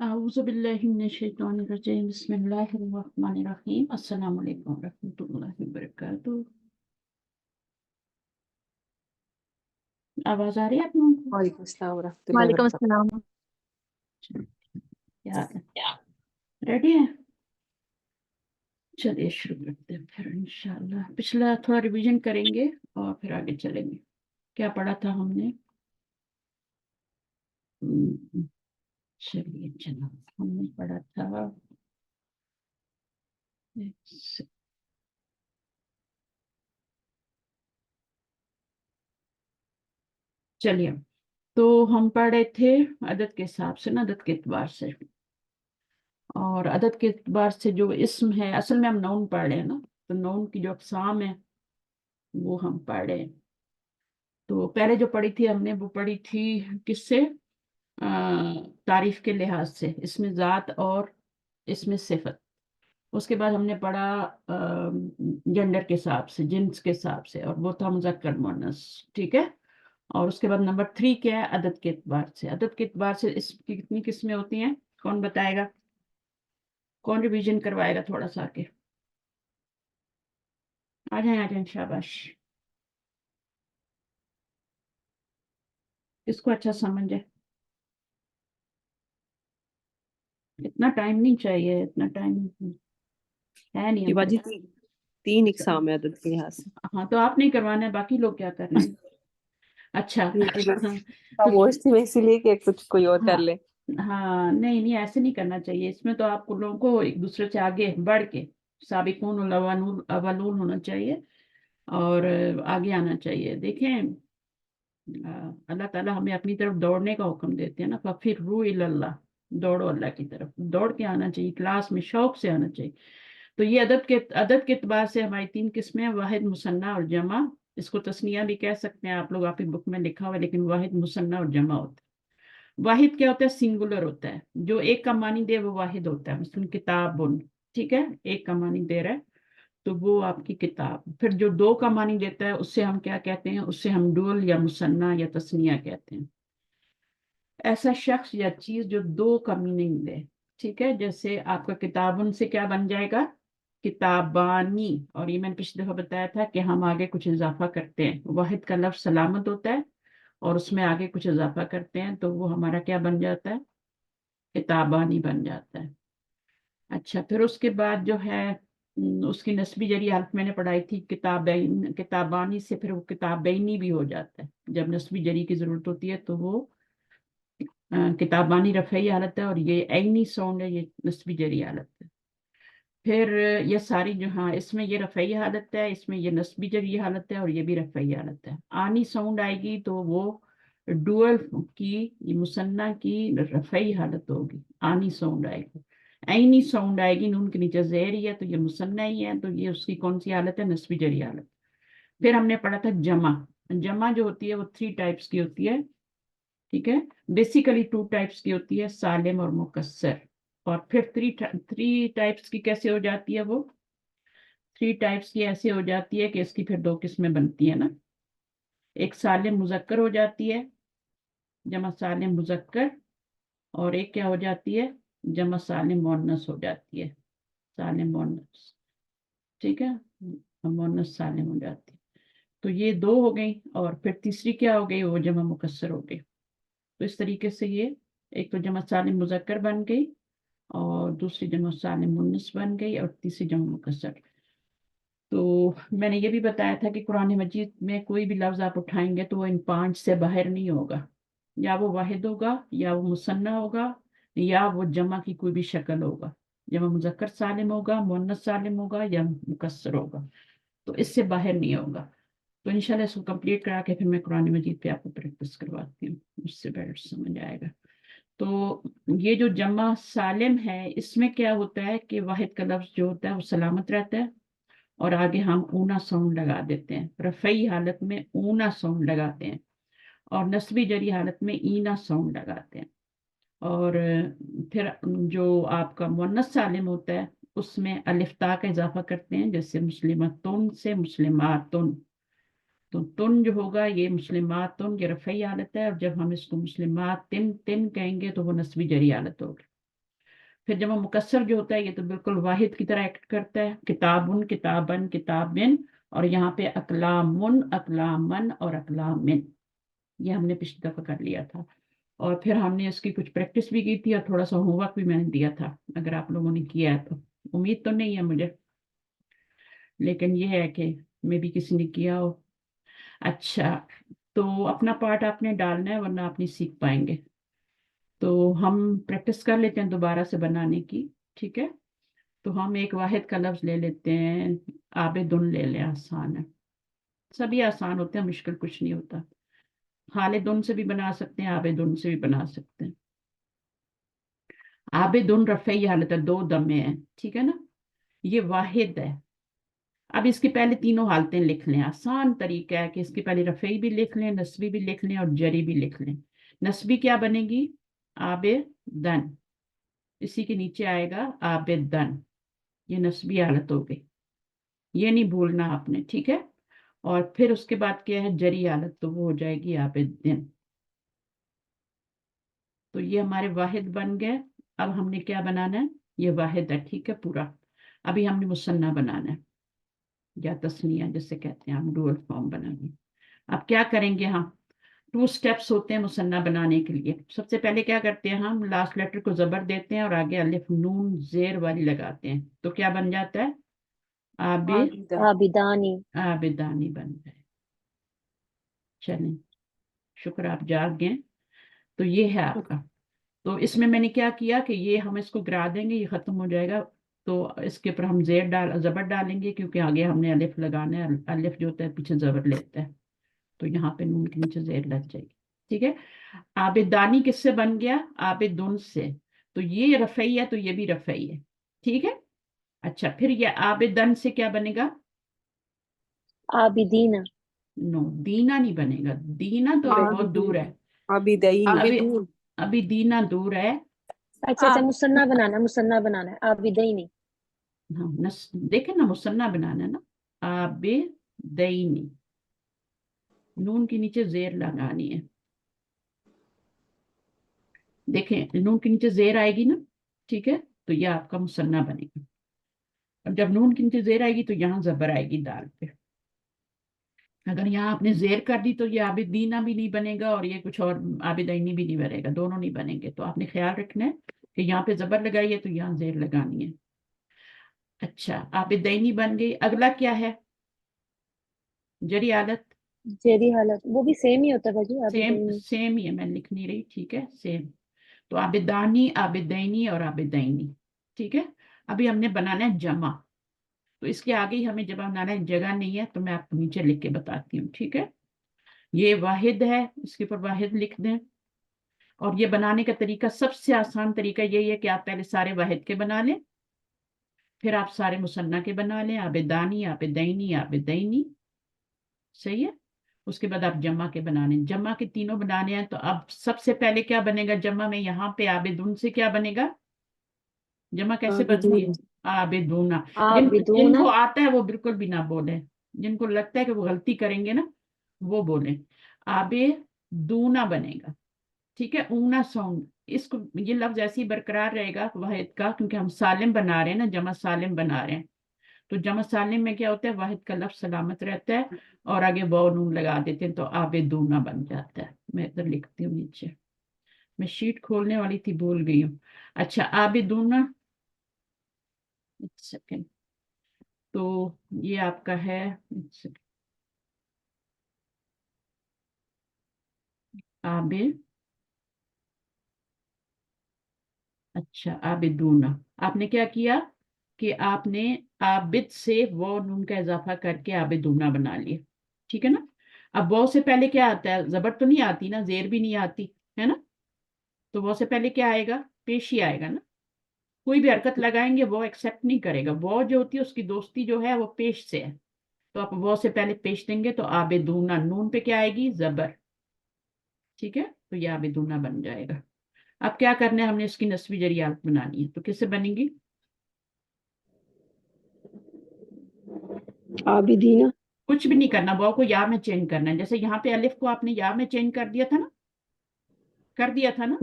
अऊज़ु बिल्लाहि मिनश शैतानिर रजीम बिस्मिल्लाहिर रहमानिर रहीम अस्सलामु अलैकुम रहमतुल्लाहि व बरकातुहू। आवाज आ रही है आप लोगों को? वालेकुम अस्सलाम वरहमतुल्लाहि वालेकुम वबरकातुहू। अस्सलाम। क्या रेडी है? चलिए शुरू करते हैं फिर इंशाल्लाह। पिछला थोड़ा रिवीजन करेंगे और फिर आगे चलेंगे। क्या पढ़ा था हमने? चलिए चलो, हमने पढ़ा था चलिए, तो हम पढ़ रहे थे अदद के हिसाब से ना, अदद के एतबार से। और अदद के एतबार से जो इस्म है, असल में हम नाउन पढ़ रहे हैं ना, तो नाउन की जो अक़साम है वो हम पढ़ रहे हैं। तो पहले जो पढ़ी थी हमने वो पढ़ी थी किससे? तारीफ के लिहाज से, इसमें ज़ात और इसमें सिफत। उसके बाद हमने पढ़ा जेंडर के हिसाब से, जिन्स के हिसाब से, और वो था मुज़क्कर मुअन्नस। ठीक है। और उसके बाद नंबर 3 क्या है? अदद के एतबार से। अदद के एतबार से इसकी कितनी किस्में होती हैं? कौन बताएगा? कौन रिवीजन करवाएगा थोड़ा सा आके? आ जाए शाबाश। इसको अच्छा समझ है। इतना टाइम नहीं चाहिए, इतना टाइम है नहीं ये हमको। बाजी तीन इकसाम है अदद के लिहाज से। हाँ, तो आप नहीं करवाना है, बाकी लोग क्या कर रहे हैं? अच्छा। तो खामोश थी मैं इसीलिए कि कुछ कोई और कर हाँ ले। हाँ, नहीं नहीं, ऐसे नहीं करना चाहिए। इसमें तो आपको लोगों को एक दूसरे से आगे बढ़ के साबिकून अव्वलून होना चाहिए और आगे आना चाहिए। देखें, अल्लाह ताला हमें अपनी तरफ दौड़ने का हुक्म देते हैं ना, फफिर्रू इलल्लाह, दौड़ो अल्लाह की तरफ। दौड़ के आना चाहिए, क्लास में शौक से आना चाहिए। तो ये अदद के एतबार से हमारी 3 किस्में हैं, वाहिद, मुसन्ना और जमा। इसको तस्निया भी कह सकते हैं आप लोग, आपकी बुक में लिखा हुआ है, लेकिन वाहिद, मुसन्ना और जमा होता है। वाहिद क्या होता है? सिंगुलर होता है। जो एक का मानी दे वो वाहिद होता है। मसलन किताबुन, ठीक है, एक का मानी दे रहा है तो वो आपकी किताब। फिर जो 2 का मानी देता है उससे हम क्या कहते हैं? उससे हम डुअल या मुसन्ना या तस्निया कहते हैं। ऐसा शख्स या चीज जो 2 का मीनिंग दे। ठीक है, जैसे आपका किताबुन से क्या बन जाएगा? किताबानी। और ये मैंने पिछली दफा बताया था कि हम आगे कुछ इजाफा करते हैं। वाहिद का लफ्ज सलामत होता है और उसमें आगे कुछ इजाफा करते हैं तो वो हमारा क्या बन जाता है? किताबानी बन जाता है। अच्छा, फिर उसके बाद जो है उसकी नस्बी जरी हालत मैंने पढ़ाई थी, किताबैन, किताबानी से फिर वो किताबैनी भी हो जाता है। जब नस्बी जरी की जरूरत होती है तो वो किताबानी रफ़ई हालत है, और ये ऐनी साउंड है, ये नस्बी जरी हालत है। फिर ये सारी जो, हाँ, इसमें ये रफ़ई हालत है, इसमें ये नस्बी जरी हालत है, और ये भी रफ़ई हालत है। आनी साउंड आएगी तो वो डुअल की, ये मुसन्ना की रफ़ई हालत होगी, आनी साउंड आएगी। ऐनी साउंड आएगी, नून के नीचे ज़ेर ही है तो ये मुसन्ना ही है, तो ये उसकी कौन सी हालत है? नस्बी जरी हालत। फिर हमने पढ़ा था जमा। जमा जो होती है वो 3 टाइप्स की होती है। ठीक है, बेसिकली 2 टाइप्स की होती है, सालिम और मुकस्सर। और फिर 3 टाइप्स की कैसे हो जाती है? वो 3 टाइप्स की ऐसे हो जाती है कि इसकी फिर 2 किस्में बनती है ना। एक सालिम मुजक्कर हो जाती है, जमा सालिम मुजक्कर। और एक क्या हो जाती है? जमा सालिम मुअन्नस हो जाती है, सालिम मुअन्नस। ठीक है, मुअन्नस सालिम हो जाती है। तो ये 2 हो गई, और फिर तीसरी क्या हो गई? वो जमा मुकस्सर हो गई। तो इस तरीके से ये, एक तो जमा सालिम मुजक्कर बन गई, और दूसरी जमा सालिम मुन्नस बन गई, और तीसरी जमा मुकस्सर। तो मैंने ये भी बताया था कि कुरान मजीद में कोई भी लफ्ज आप उठाएंगे तो वो इन 5 से बाहर नहीं होगा। या वो वाहिद होगा, या वो मुसन्ना होगा, या वो जमा की कोई भी शक्ल होगा। जमा मुजक्कर सालिम होगा, मुन्नस सालिम होगा, या मुकस्सर होगा। तो इससे बाहर नहीं होगा। तो इंशाल्लाह इसको कंप्लीट करा के फिर मैं कुरान मजीद पे आपको प्रैक्टिस करवाती हूँ, उससे बेटर समझ आएगा। तो ये जो जमा सालिम है, इसमें क्या होता है कि वाहिद का लफ्ज जो होता है वो सलामत रहता है, और आगे हम ऊना साउंड लगा देते हैं। रफ़ई हालत में ऊना साउंड लगाते हैं, और नस्बी जरी हालत में ईना साउंड लगाते हैं। और फिर जो आपका मुन्नस सालिम होता है उसमें अलिफ्ता का इजाफा करते हैं, जैसे मुस्लिमतुन से मुस्लिमातुन। तो तुन जो होगा ये मुस्लिमातुन, ये रफ़ई हालत है, और जब हम इसको मुस्लिमात तिन तिन कहेंगे तो वो नस्बी जरी हालत होगी। پھر جمع مکسر جو ہوتا ہے یہ تو بالکل واحد کی طرح ایکٹ کرتا ہے، کتابن، کتابن، کتابن، اور یہاں پہ اقلامن، اقلامن اور اقلامن، یہ ہم نے پچھلی دفعہ کر لیا تھا، اور پھر ہم نے اس کی کچھ پریکٹس بھی کی تھی اور تھوڑا سا ہوم ورک بھی میں نے دیا تھا، اگر آپ لوگوں نے کیا ہے تو امید تو نہیں ہے مجھے، لیکن یہ ہے کہ میں بھی کسی نے کیا ہو۔ اچھا، تو اپنا پارٹ آپ نے ڈالنا ہے ورنہ آپ نہیں سیکھ پائیں گے، تو ہم پریکٹس کر لیتے ہیں دوبارہ سے بنانے کی، ٹھیک ہے؟ تو ہم ایک واحد کا لفظ لے لیتے ہیں، عابدن لے لیں، آسان ہے، سبھی آسان ہوتے ہیں، مشکل کچھ نہیں ہوتا، خالدن سے بھی بنا سکتے ہیں، عابدن سے بھی بنا سکتے ہیں۔ عابدن رفعی حالت ہے، دو دمے ہیں، ٹھیک ہے نا، یہ واحد ہے۔ اب اس کی پہلے تینوں حالتیں لکھ لیں، آسان طریقہ ہے کہ اس کی پہلے رفعی بھی لکھ لیں، نسبی بھی لکھ لیں اور جری بھی لکھ لیں۔ نسبی کیا بنے گی؟ عابدن، اسی کے نیچے آئے گا عابدن، یہ نسبی حالت ہو گئی، یہ نہیں بھولنا آپ نے، ٹھیک ہے؟ اور پھر اس کے بعد کیا ہے؟ جری حالت، تو وہ ہو جائے گی عابدن۔ تو یہ ہمارے واحد بن گئے، اب ہم نے کیا بنانا ہے؟ یہ واحد ہے، ٹھیک ہے پورا، ابھی ہم نے مثنیٰ بنانا ہے یا تثنیہ جسے کہتے ہیں، ہم ڈوئل فارم بنانے۔ اب کیا کریں گے ہم؟ 2 سٹیپس ہوتے ہیں مثنیٰ بنانے کے لیے۔ سب سے پہلے کیا کرتے ہیں ہم؟ لاسٹ لیٹر کو زبر دیتے ہیں اور آگے الف نون زیر والی لگاتے ہیں، تو کیا بن جاتا ہے؟ عابدہ، عابدانی، عابدانی بن جائے۔ چلیں، شکر آپ جاگ گئے، تو یہ ہے آپ کا۔ تو اس میں نے کیا کیا کہ یہ ہم اس کو گرا دیں گے، یہ ختم ہو جائے گا، تو اس کے اوپر ہم زبر ڈالیں گے، کیونکہ آگے ہم نے الف لگانا ہے، الف جو ہوتا ہے پیچھے زبر لیتا ہے، تو یہاں پہ نون کے نیچے زیر لگ جائے گی، ٹھیک ہے؟ عابدانی کس سے بن گیا؟ عابدن سے، تو یہ رفعی ہے تو یہ بھی رفعی ہے، ٹھیک ہے؟ اچھا، پھر یہ عابدن سے کیا بنے گا؟ عابدین، نو، دینا نہیں بنے گا، دینا تو ابھی بہت دور ہے، عابدین، ابھی ابھی دینا دور ہے۔ اچھا اچھا، مثنیٰ بنانا ہے، عابدینی، ہاں، دیکھیں نا، مثنیٰ بنانا ہے نا، عابدینی، نون کے نیچے زیر لگانی ہے، دیکھیں نون کے نیچے زیر آئے گی نا، ٹھیک ہے؟ تو یہ آپ کا مثنیٰ بنے گا، اور جب نون کے نیچے زیر آئے گی تو یہاں زبر آئے گی دال پہ، اگر یہاں آپ نے زیر کر دی تو یہ عابدینہ بھی نہیں بنے گا اور یہ کچھ اور عابدینی بھی نہیں بنے گا، دونوں نہیں بنیں گے، تو آپ نے خیال رکھنا ہے کہ یہاں پہ زبر لگائی ہے تو یہاں زیر لگانی ہے۔ اچھا، عابدینی بن گئی، اگلا کیا ہے؟ جری حالت، جیری حالت، وہ بھی سیم ہی ہوتا ہے باجی، سیم عابدینی، سیم ہی ہے، میں لکھ نہیں رہی، ٹھیک ہے، سیم، تو عابدانی، عابدینی اور عابدینی، ٹھیک ہے؟ ابھی ہم نے بنانا ہے جمع، تو اس کے آگے ہی ہمیں جمع بنانا ہے، جگہ نہیں ہے تو میں آپ کو نیچے لکھ کے بتاتی ہوں، ٹھیک ہے؟ یہ واحد ہے، اس کے اوپر واحد لکھ دیں، اور یہ بنانے کا طریقہ سب سے آسان طریقہ یہی ہے کہ آپ پہلے سارے واحد کے بنا لیں، پھر آپ سارے مثنیٰ کے بنا لیں، عابدانی، عابدینی، عابدینی، صحیح ہے؟ اس کے بعد آپ جمع کے بنانے، جمع کے تینوں بنانے ہیں، تو اب سب سے پہلے کیا بنے گا جمع میں؟ یہاں پہ عابدون سے کیا بنے گا؟ جمع کیسے بنتی ہے؟ عابدونا۔ جن عابدون، کو آتا ہے وہ بالکل بھی نہ بولیں، جن کو لگتا ہے کہ وہ غلطی کریں گے نا وہ بولیں، عابدونا بنے گا، ٹھیک ہے؟ اونا ساؤنڈ، اس کو یہ لفظ ایسے ہی برقرار رہے گا واحد کا، کیونکہ ہم سالم بنا رہے ہیں نا، جمع سالم بنا رہے ہیں، تو جمع سالم میں کیا ہوتا ہے؟ واحد کا لفظ سلامت رہتا ہے اور آگے واو نون لگا دیتے ہیں تو عابدونا بن جاتا ہے۔ میں ادھر لکھتی ہوں نیچے، میں شیٹ کھولنے والی تھی بھول گئی ہوں۔ اچھا، عابدونا، ایک سیکنڈ، تو یہ آپ کا ہے، ایک سیکنڈ، عابد، اچھا عابدونا، آپ نے کیا کیا کہ آپ نے عابد سے وہ نون کا اضافہ کر کے عابدونا بنا لیا، ٹھیک ہے نا؟ اب وہ سے پہلے کیا آتا ہے؟ زبر تو نہیں آتی نا، زیر بھی نہیں آتی ہے نا، تو وہ سے پہلے کیا آئے گا؟ پیش ہی آئے گا نا، کوئی بھی حرکت لگائیں گے وہ ایکسیپٹ نہیں کرے گا، وہ جو ہوتی ہے اس کی دوستی جو ہے وہ پیش سے ہے، تو آپ وہ سے پہلے پیش دیں گے تو عابدونا، نون پہ کیا آئے گی؟ زبر، ٹھیک ہے؟ تو یہ عابدونا بن جائے گا۔ اب کیا کرنا ہے؟ ہم نے اس کی نسبی جری حالت بنانی ہے، تو کس سے بنے گی؟ عابدین، کچھ بھی نہیں کرنا، واو کو یا میں چینج کرنا ہے، جیسے یہاں پہ الف کو آپ نے یا میں چینج کر دیا تھا نا، کر دیا تھا نا،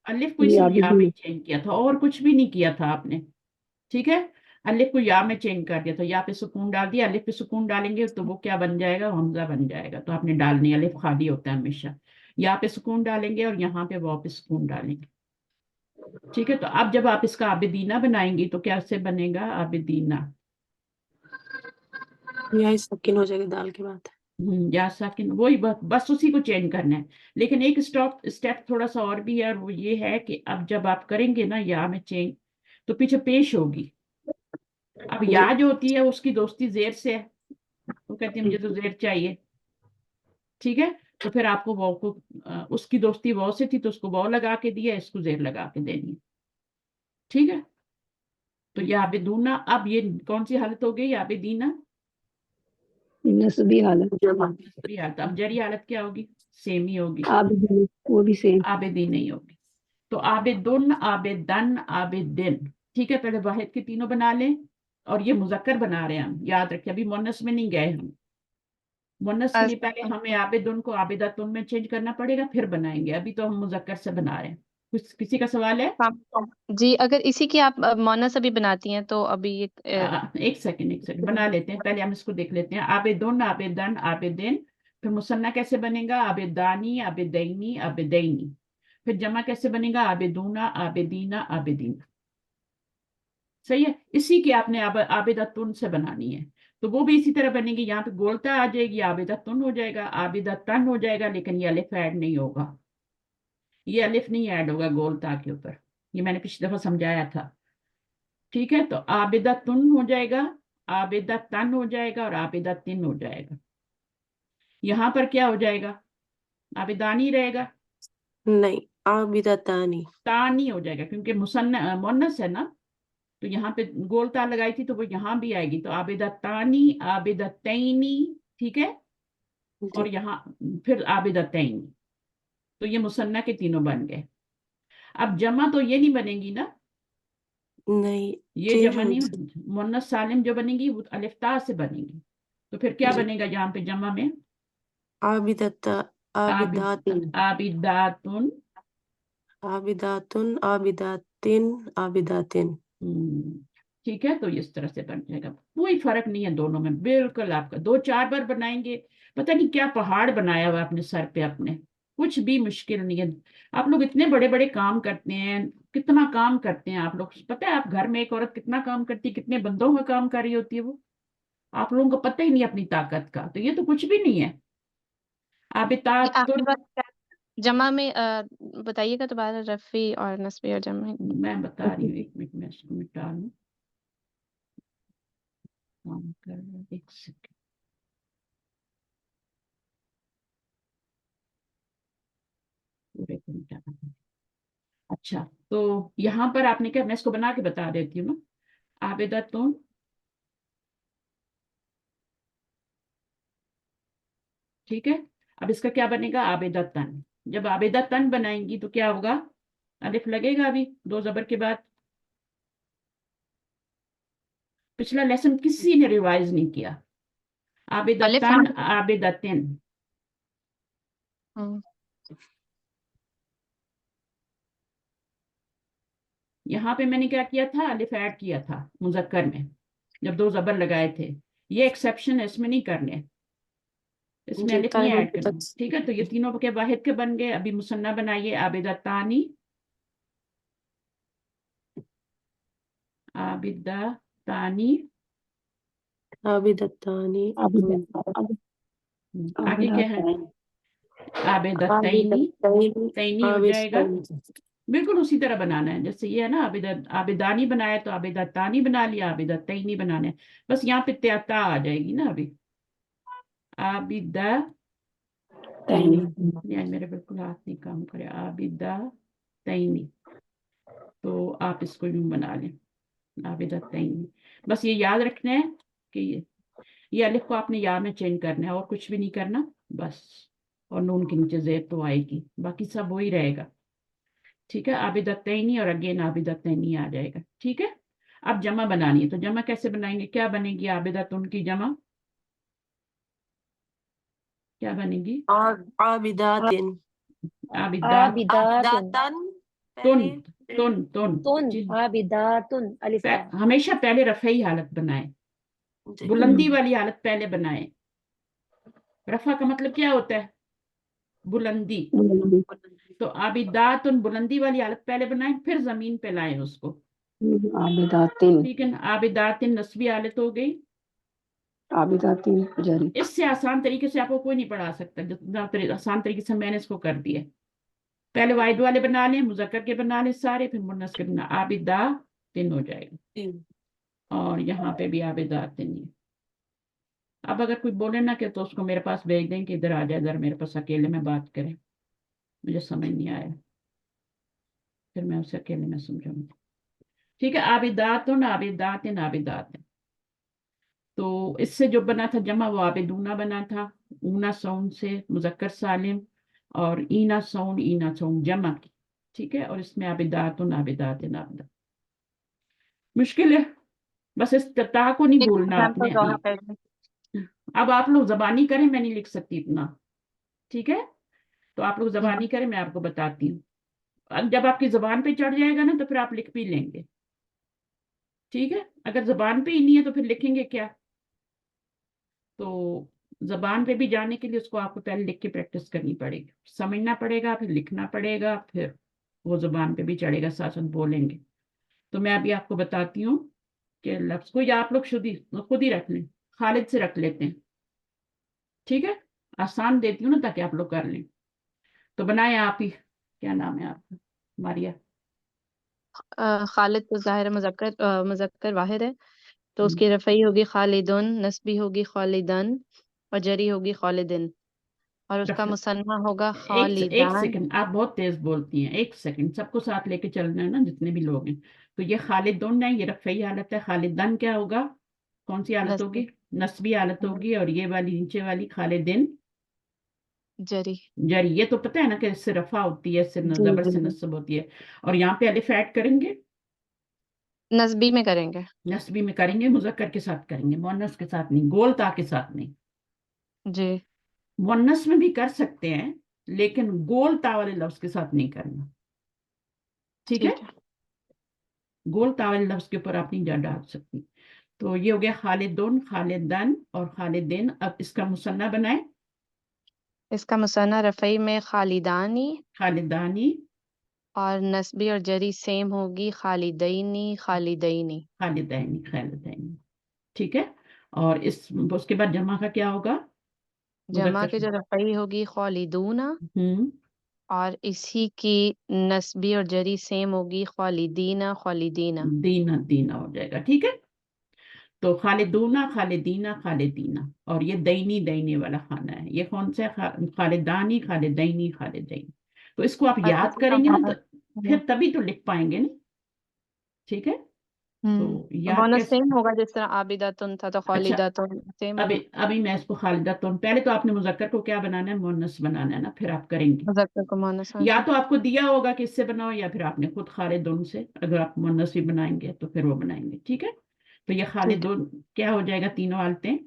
अलिफ को सिर्फ या में चेंज किया था और कुछ भी नहीं किया था आपने, ठीक है। अलिफ को या में चेंज कर दिया, तो या पे सुकून डाल दिया, अलिफ पे सुकून डालेंगे तो वो क्या बन जाएगा, हमजा बन जाएगा। तो आपने डालनी, अलिफ खाली होता है हमेशा। या पे सुकून डालेंगे और यहाँ पे वाव पे सुकून डालेंगे, ठीक है। तो अब जब आप इसका आबिदीना बनाएंगी तो क्या से बनेगा, आबिदीना। या सकिन हो जाएगी दाल के बाद। या साकिन, वही बस उसी को चेंज करना है। लेकिन एक स्टेप थोड़ा सा और भी है, और वो ये है कि अब जब आप करेंगे ना या में चेंज, तो पीछे पेश होगी। अब जी। या जो होती है उसकी दोस्ती जेर से है, वो कहती है मुझे तो जेर चाहिए, ठीक है। तो फिर आपको वाव को उसकी दोस्ती वाव से थी तो उसको वाव लगा के दिया, इसको जेर लगा के देनी है, ठीक है। तो या बेदूना, अब ये कौन सी हालत हो गई, या बेदीना नस्बी हालत, नस्बी हालत। अब जरी हालत क्या होगी, सेम ही होगी, आबिदी वो भी सेम। आबेदी नहीं होगी। तो आबेदुन, आबेदन, आबेदिन, ठीक है। पहले वाहिद के तीनों बना लें, और ये मुजक्कर बना रहे हैं हम, याद रखिए अभी मुन्नस में नहीं गए हम। मुन्नस के लिए पहले हमें आबेदुन को आबेदातुन में चेंज करना पड़ेगा, फिर बनाएंगे। अभी तो हम मुजक्कर से बना रहे हैं। कुछ किसी का सवाल है? जी, अगर इसी की आप मोनस अभी बनाती हैं तो अभी ये एक सेकंड बना लेते हैं, पहले हम इसको देख लेते हैं। आबेदुन, आबेदन, आबेदिन। फिर मुसन्ना कैसे बनेगा, आबेदानी, आबेदैनी, आबेदैनी। फिर जमा कैसे बनेगा, आबेदूना, आबेदीना, आबेदीना। सही है। इसी की आपने आबेदातुन से बनानी है, तो वो भी इसी तरह बनेगी। यहाँ पे गोलता आ जाएगी, आबेदातुन हो जाएगा, आबेदातन हो जाएगा, लेकिन ये अलिफ ऐड नहीं होगा, ये अलिफ नहीं ऐड होगा गोलता के ऊपर। ये मैंने पिछली दफा समझाया था, ठीक है। तो आबेदातुन हो जाएगा, आबेदातन हो जाएगा, और आबेदातिन हो जाएगा। यहाँ पर क्या हो जाएगा, आबेदानी रहेगा, नहीं, आबिदतानी। तानी हो जाएगा, क्योंकि मुसन्ना मुन्नस है ना। तो यहाँ पे गोलता लगाई थी तो वो यहाँ भी आएगी, तो आबिदतानी, आबिदतैनी, ठीक है। और जी। यहाँ फिर आबिदतैनी। तो ये मुसन्ना के तीनों बन गए। अब जमा तो ये नहीं बनेगी ना, नहीं, ये चेंज जमा हो नहीं, जाएगी। मुन्नस सालिम जो बनेगी वो अलिफ्ता से बनेगी। तो फिर क्या जी। बनेगा यहाँ पे जमा में, आबिदता, आबिद आबिदातिन, आबिदातुन। आबिदातुन, आबिदातिन, आबिदातिन। हम्म, ठीक है। तो इस तरह से बन जाएगा, कोई फर्क नहीं है दोनों में बिल्कुल। आपका 2-4 बार बनाएंगे, पता नहीं क्या पहाड़ बनाया हुआ अपने सर पे अपने, कुछ भी मुश्किल नहीं है। आप लोग इतने बड़े बड़े काम करते हैं, कितना काम करते हैं आप लोग, पता है आप घर में एक औरत कितना काम करती है, कितने बंदों का काम कर रही होती है वो, आप लोगों को पता ही नहीं अपनी ताकत का। तो ये तो कुछ भी नहीं है। ये आपके आबितातुन, पास जमा में बताइएगा दोबारा, रफी और नस्बी और जमा। मैं बता रही हूँ, 1 मिनट में इसको मिटा लूँ, काम कर रहा है, 1 सेकंड। पूरे को मिटाना है। अच्छा, तो यहाँ पर आपने क्या, मैं इसको बना के बता देती हूँ ना। आबेदातुन, ठीक है। अब इसका क्या बनेगा, आबेदातन। जब आबेदातन बनाएंगी तो क्या होगा, अलिफ लगेगा अभी 2 जबर के बाद। पिछला लेसन किसी ने रिवाइज नहीं किया। अलिफ आबेदातन, आबेदातिन। हम्म, यहाँ पे मैंने क्या किया था, अलिफ ऐड किया था मुजक्कर में, जब 2 जबर लगाए थे। ये एक्सेप्शन है, इसमें नहीं करने, इसमें जी, अलिफ नहीं तालिबान ऐड के करना, तक। ठीक है। तो ये तीनों के वाहिद के बन गए। अभी मुसन्ना बनाइए, आबिदतानी, आबिदतानी। आबिदतानी, आगे क्या है, आबिदतैनी, आबिदतैनी, तैनी हो जाएगा। आबिदतैनी। बिल्कुल उसी तरह बनाना है जैसे ये है ना, आबिदानी बनाया तो आबिदतानी बना लिया, आबिदतैनी बनाना है। बस यहाँ पे त्याता आ जाएगी ना अभी, आबिदा, यार मेरे बिल्कुल हाथ नहीं काम करे, आबिदा तैनी। तो आप इसको यूं बना लें, आबिदा तैनी। बस ये याद रखना है कि ये अलिफ को आपने या में चेंज करना है, और कुछ भी नहीं करना बस। और नून के नीचे जेर तो आएगी, बाकी सब वही रहेगा, ठीक है। आबिदतैनी और अगेन आबिदतैनी आ जाएगा, ठीक है। अब जमा बनानी है, तो जमा कैसे बनाएंगे, क्या बनेगी, आबिदतुन की जमा क्या बनेगी, आबिदातिन, आबिदात, आबिदातुन, आबिदातन, तुन पहले तुन तुन तुन जी, आबिदातुन अलिफ लाम हमेशा पहले रफई हालत बनाए, जी बुलंदी वाली हालत पहले बनाए। रफा का मतलब क्या होता है? बुलंदी। तो आबिदातुन बुलंदी वाली हालत पहले बनाए, फिर जमीन पे लाए उसको। आबिदातिन ठीक है ना? आबिदातिन नस्बी हालत हो गई। आबिदातिन जरी इससे आसान तरीके से आपको कोई नहीं पढ़ा सकता जितना आसान तरीके से मैंने इसको कर दिया। पहले वाहिद वाले बना लें, मुजक्कर के बना लें सारे, फिर मुन्नस के बना, आबिदा तिन हो जाएगा। तीन। और यहाँ पे भी आबिदा तिन है। अब अगर कोई बोले ना कि तो उसको मेरे पास भेज दें कि इधर आ जाए, इधर मेरे पास अकेले में बात करें, मुझे समझ नहीं आया, फिर मैं उसे अकेले में समझाऊंगी। ठीक है, आबिदातुन आबिदातिन आबिदातिन। तो इससे जो बना था जमा वो आबिदूना बना था, ऊना सौन से मुजक्कर सालिम, और ईना सौन जमा की। ठीक है, और इसमें आबिदातुन आबिदातिन आबिदा। मुश्किल है, बस इस ता को नहीं एक भूलना एग्जांपल आपने। दोनों पेज में। अब आप लोग जबानी करें, मैं नहीं लिख सकती इतना। ठीक है, तो आप लोग जबानी करें, मैं आपको बताती हूँ। अब जब आपकी जबान पे चढ़ जाएगा ना तो फिर आप लिख भी लेंगे। ठीक है, अगर जबान पे ही नहीं है तो फिर लिखेंगे क्या? तो जबान पे भी जाने के लिए उसको आपको पहले लिख के प्रैक्टिस करनी पड़ेगी, समझना पड़ेगा, फिर लिखना पड़ेगा, फिर वो जबान पे भी चढ़ेगा, साथ साथ बोलेंगे। तो मैं अभी आपको बताती हूँ कि लफ्ज को, या आप लोग खुद ही रख लें, खालिद से रख लेते हैं। ठीक है, आसान देती हूँ ना ताकि आप लोग कर लें। तो बनाए आप ही, क्या नाम है आपका? मारिया। खालिद तो जाहिर है मुजक्कर वाहिद है, तो उसकी रफ़ई होगी खालिदुन, नस्बी होगी खालिदन, और जरी होगी खालिदिन, और उसका मुसन्ना होगा एक खालिदान। सेकंड, आप बहुत तेज बोलती हैं, एक सेकंड, सबको साथ लेके चलना है ना जितने भी लोग हैं। तो ये खालिदुन है, ये रफ़ई हालत है। खालिदन क्या होगा? कौन सी हालत नस्बी होगी? नस्बी हालत होगी। और ये वाली नीचे वाली खालिदिन जरी। जरी, ये तो पता है ना कि इससे रफा होती है, इससे जी जबर जी से जी। नस्ब होती है। और यहाँ पे अलिफ ऐड करेंगे, नस्बी में करेंगे। नस्बी में करेंगे, मुजक्कर के साथ करेंगे, मुअन्नस के साथ नहीं, गोल ता के साथ नहीं। जी मुअन्नस में भी कर सकते हैं, लेकिन गोल ता वाले लफ्ज के साथ नहीं करना। ठीक है, ठीक है। गोल ता वाले लफ्ज के ऊपर आप नहीं जा डाल सकती। तो ये हो गया खालिदुन, खालिदन और खालिदिन। अब इसका मुसन्ना बनाए, इसका मुसन्ना रफ़ई में खालिदानी, खालिदानी, और नस्बी और जरी सेम होगी खालिदैनी खालिदैनी। खालिदैनी खालिदैनी। ठीक है, और इस उसके बाद जमा का क्या होगा? जमा मुजक्कर। की जो रफ़ई होगी खालिदूना, हम्म, और इसी की नस्बी और जरी सेम होगी खालिदीना खालिदीना। दीना दीना हो जाएगा। ठीक है, तो खालिदूना खालिदीना खालिदीना। और ये दैनी दैनी वाला खाना है, ये कौन सा है? खालिदानी खालिदैनी खालिदैनी। तो इसको आप और याद इसी का करेंगे ना तो मोनस। फिर तभी तो लिख पाएंगे ना। ठीक है, तो याद मोनस कैसे? सेम होगा, जिस तरह आबिदातुन था तो अच्छा, खालिदातुन सेम अभी होगा। अभी मैं इसको खालिदा, तो पहले तो आपने मुजक्कर को क्या बनाना है? मुअन्नस बनाना है ना, फिर आप करेंगे। मुज़क्कर को मोनस, हाँ या जी। तो आपको दिया होगा कि इससे बनाओ, या फिर आपने खुद खालिदुन से, अगर आप मुअन्नस भी बनाएंगे तो फिर वो बनाएंगे। ठीक है, तो ये ठीक खालिदुन क्या हो जाएगा? तीनों हालतें। है,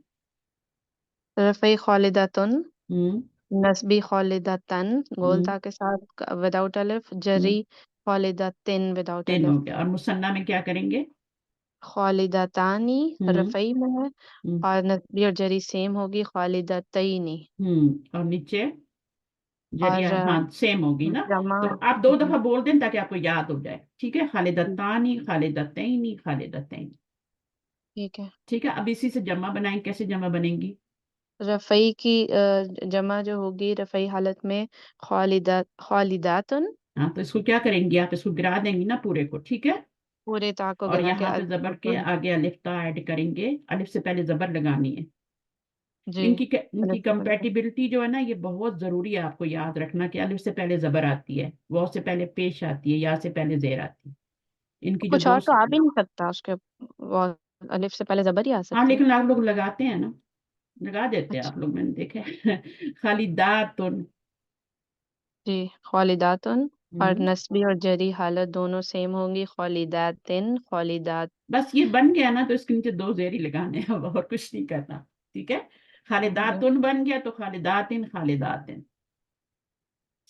रफ़ई खालिदातुन, हम्म नस्बी खालिदातन गोल हम्म ता के साथ विदाउट अलिफ, हम्म, जरी खालिदातिन विदाउट तीन हो अलिफ। गया। और मुसन्ना में क्या करेंगे? खालिदातानी हम्म रफ़ई में है, हम्म और नस्बी और जरी सेम होगी खालिदातैनी। और नीचे जरिया, और हाँ सेम होगी ना। जमा। तो आप दो दफा बोल दें ताकि आपको याद हो जाए। ठीक है, खालिदतानी खालिदतैनी खालिदतैनी। ठीक है। ठीक है, अब इसी से जमा बनाएं, कैसे जमा बनेगी? रफ़ई की जमा जो होगी रफ़ई हालत में खालिदातुन, हाँ, तो इसको क्या करेंगी? आप इसको गिरा देंगी ना पूरे को। ठीक है, पूरे ता को और गिरा के यहाँ पे जबर के अलिफ। आगे अलिफ ता ऐड करेंगे, अलिफ से पहले जबर लगानी है। जी इनकी अलिफ से पहले। कंपेटिबिलिटी जो है ना, ये बहुत जरूरी है आपको याद रखना कि अलिफ से पहले जबर आती है, वाव से पहले पेश आती है, या से पहले जेर आती है। इनकी जो कुछ दो, और तो आ भी नहीं सकता उसके, वो अलिफ से पहले जबर ही आ हाँ सकती है। लेकिन आप लोग लगाते हैं ना, लगा देते हैं अच्छा। आप लोग, मैंने देखे खाली दातुन। जी खालिदातुन, और हम्म, नस्बी और जरी हालत दोनों सेम होंगी खालिदातिन खालिदात। बस ये बन गया ना तो इसके नीचे दो जेरी लगाने हैं, अब और कुछ नहीं करना। ठीक है, जी खालिदातुन बन गया तो खालिदातिन खालिदातिन।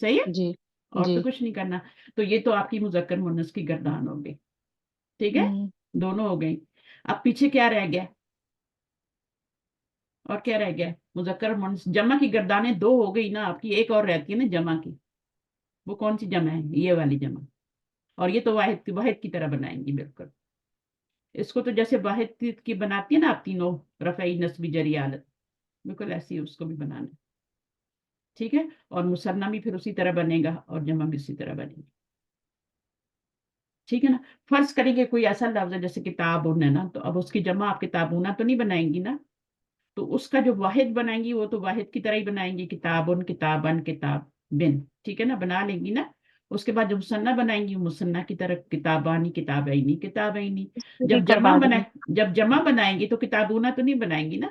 सही है। जी اور جی تو کچھ نہیں کرنا. تو یہ تو آپ کی مذکر مؤنث کی گردان ہو گئی. ٹھیک ہے, دونوں ہو گئی. اب پیچھے کیا رہ گیا, اور کیا رہ گیا؟ مذکر اور مؤنث. جمع کی گردانیں دو ہو گئی نا آپ کی, ایک اور رہتی ہے نا جمع کی. وہ کون سی جمع ہے؟ یہ والی جمع. اور یہ تو واحد کی طرح بنائیں گی بالکل. اس کو تو جیسے واحد کی بناتی ہے نا آپ تینوں, رفعی نصبی جری حالت, بالکل ایسی ہی اس کو بھی بنانا. ٹھیک ہے, اور مثنیٰ بھی پھر اسی طرح بنے گا اور جمع بھی اسی طرح بنے گی. ٹھیک ہے نا. فرض کریں گے کوئی ایسا لفظ ہے جیسے کتابن ہے نا, تو اب اس کی جمع آپ کتابونا تو نہیں بنائیں گی نا, تو اس کا جو واحد بنائیں گی وہ تو واحد کی طرح ہی بنائیں گی, کتابن, کتابن, کتاب بن. ٹھیک ہے نا, بنا لیں گی نا. اس کے بعد جو مثنیٰ بنائیں گی مثنیٰ کی طرح کتابانی, کتابینی, کتابینی. بھی کروا دیں. جب جمع بنائیں گی تو کتابونا تو نہیں بنائیں گی نا.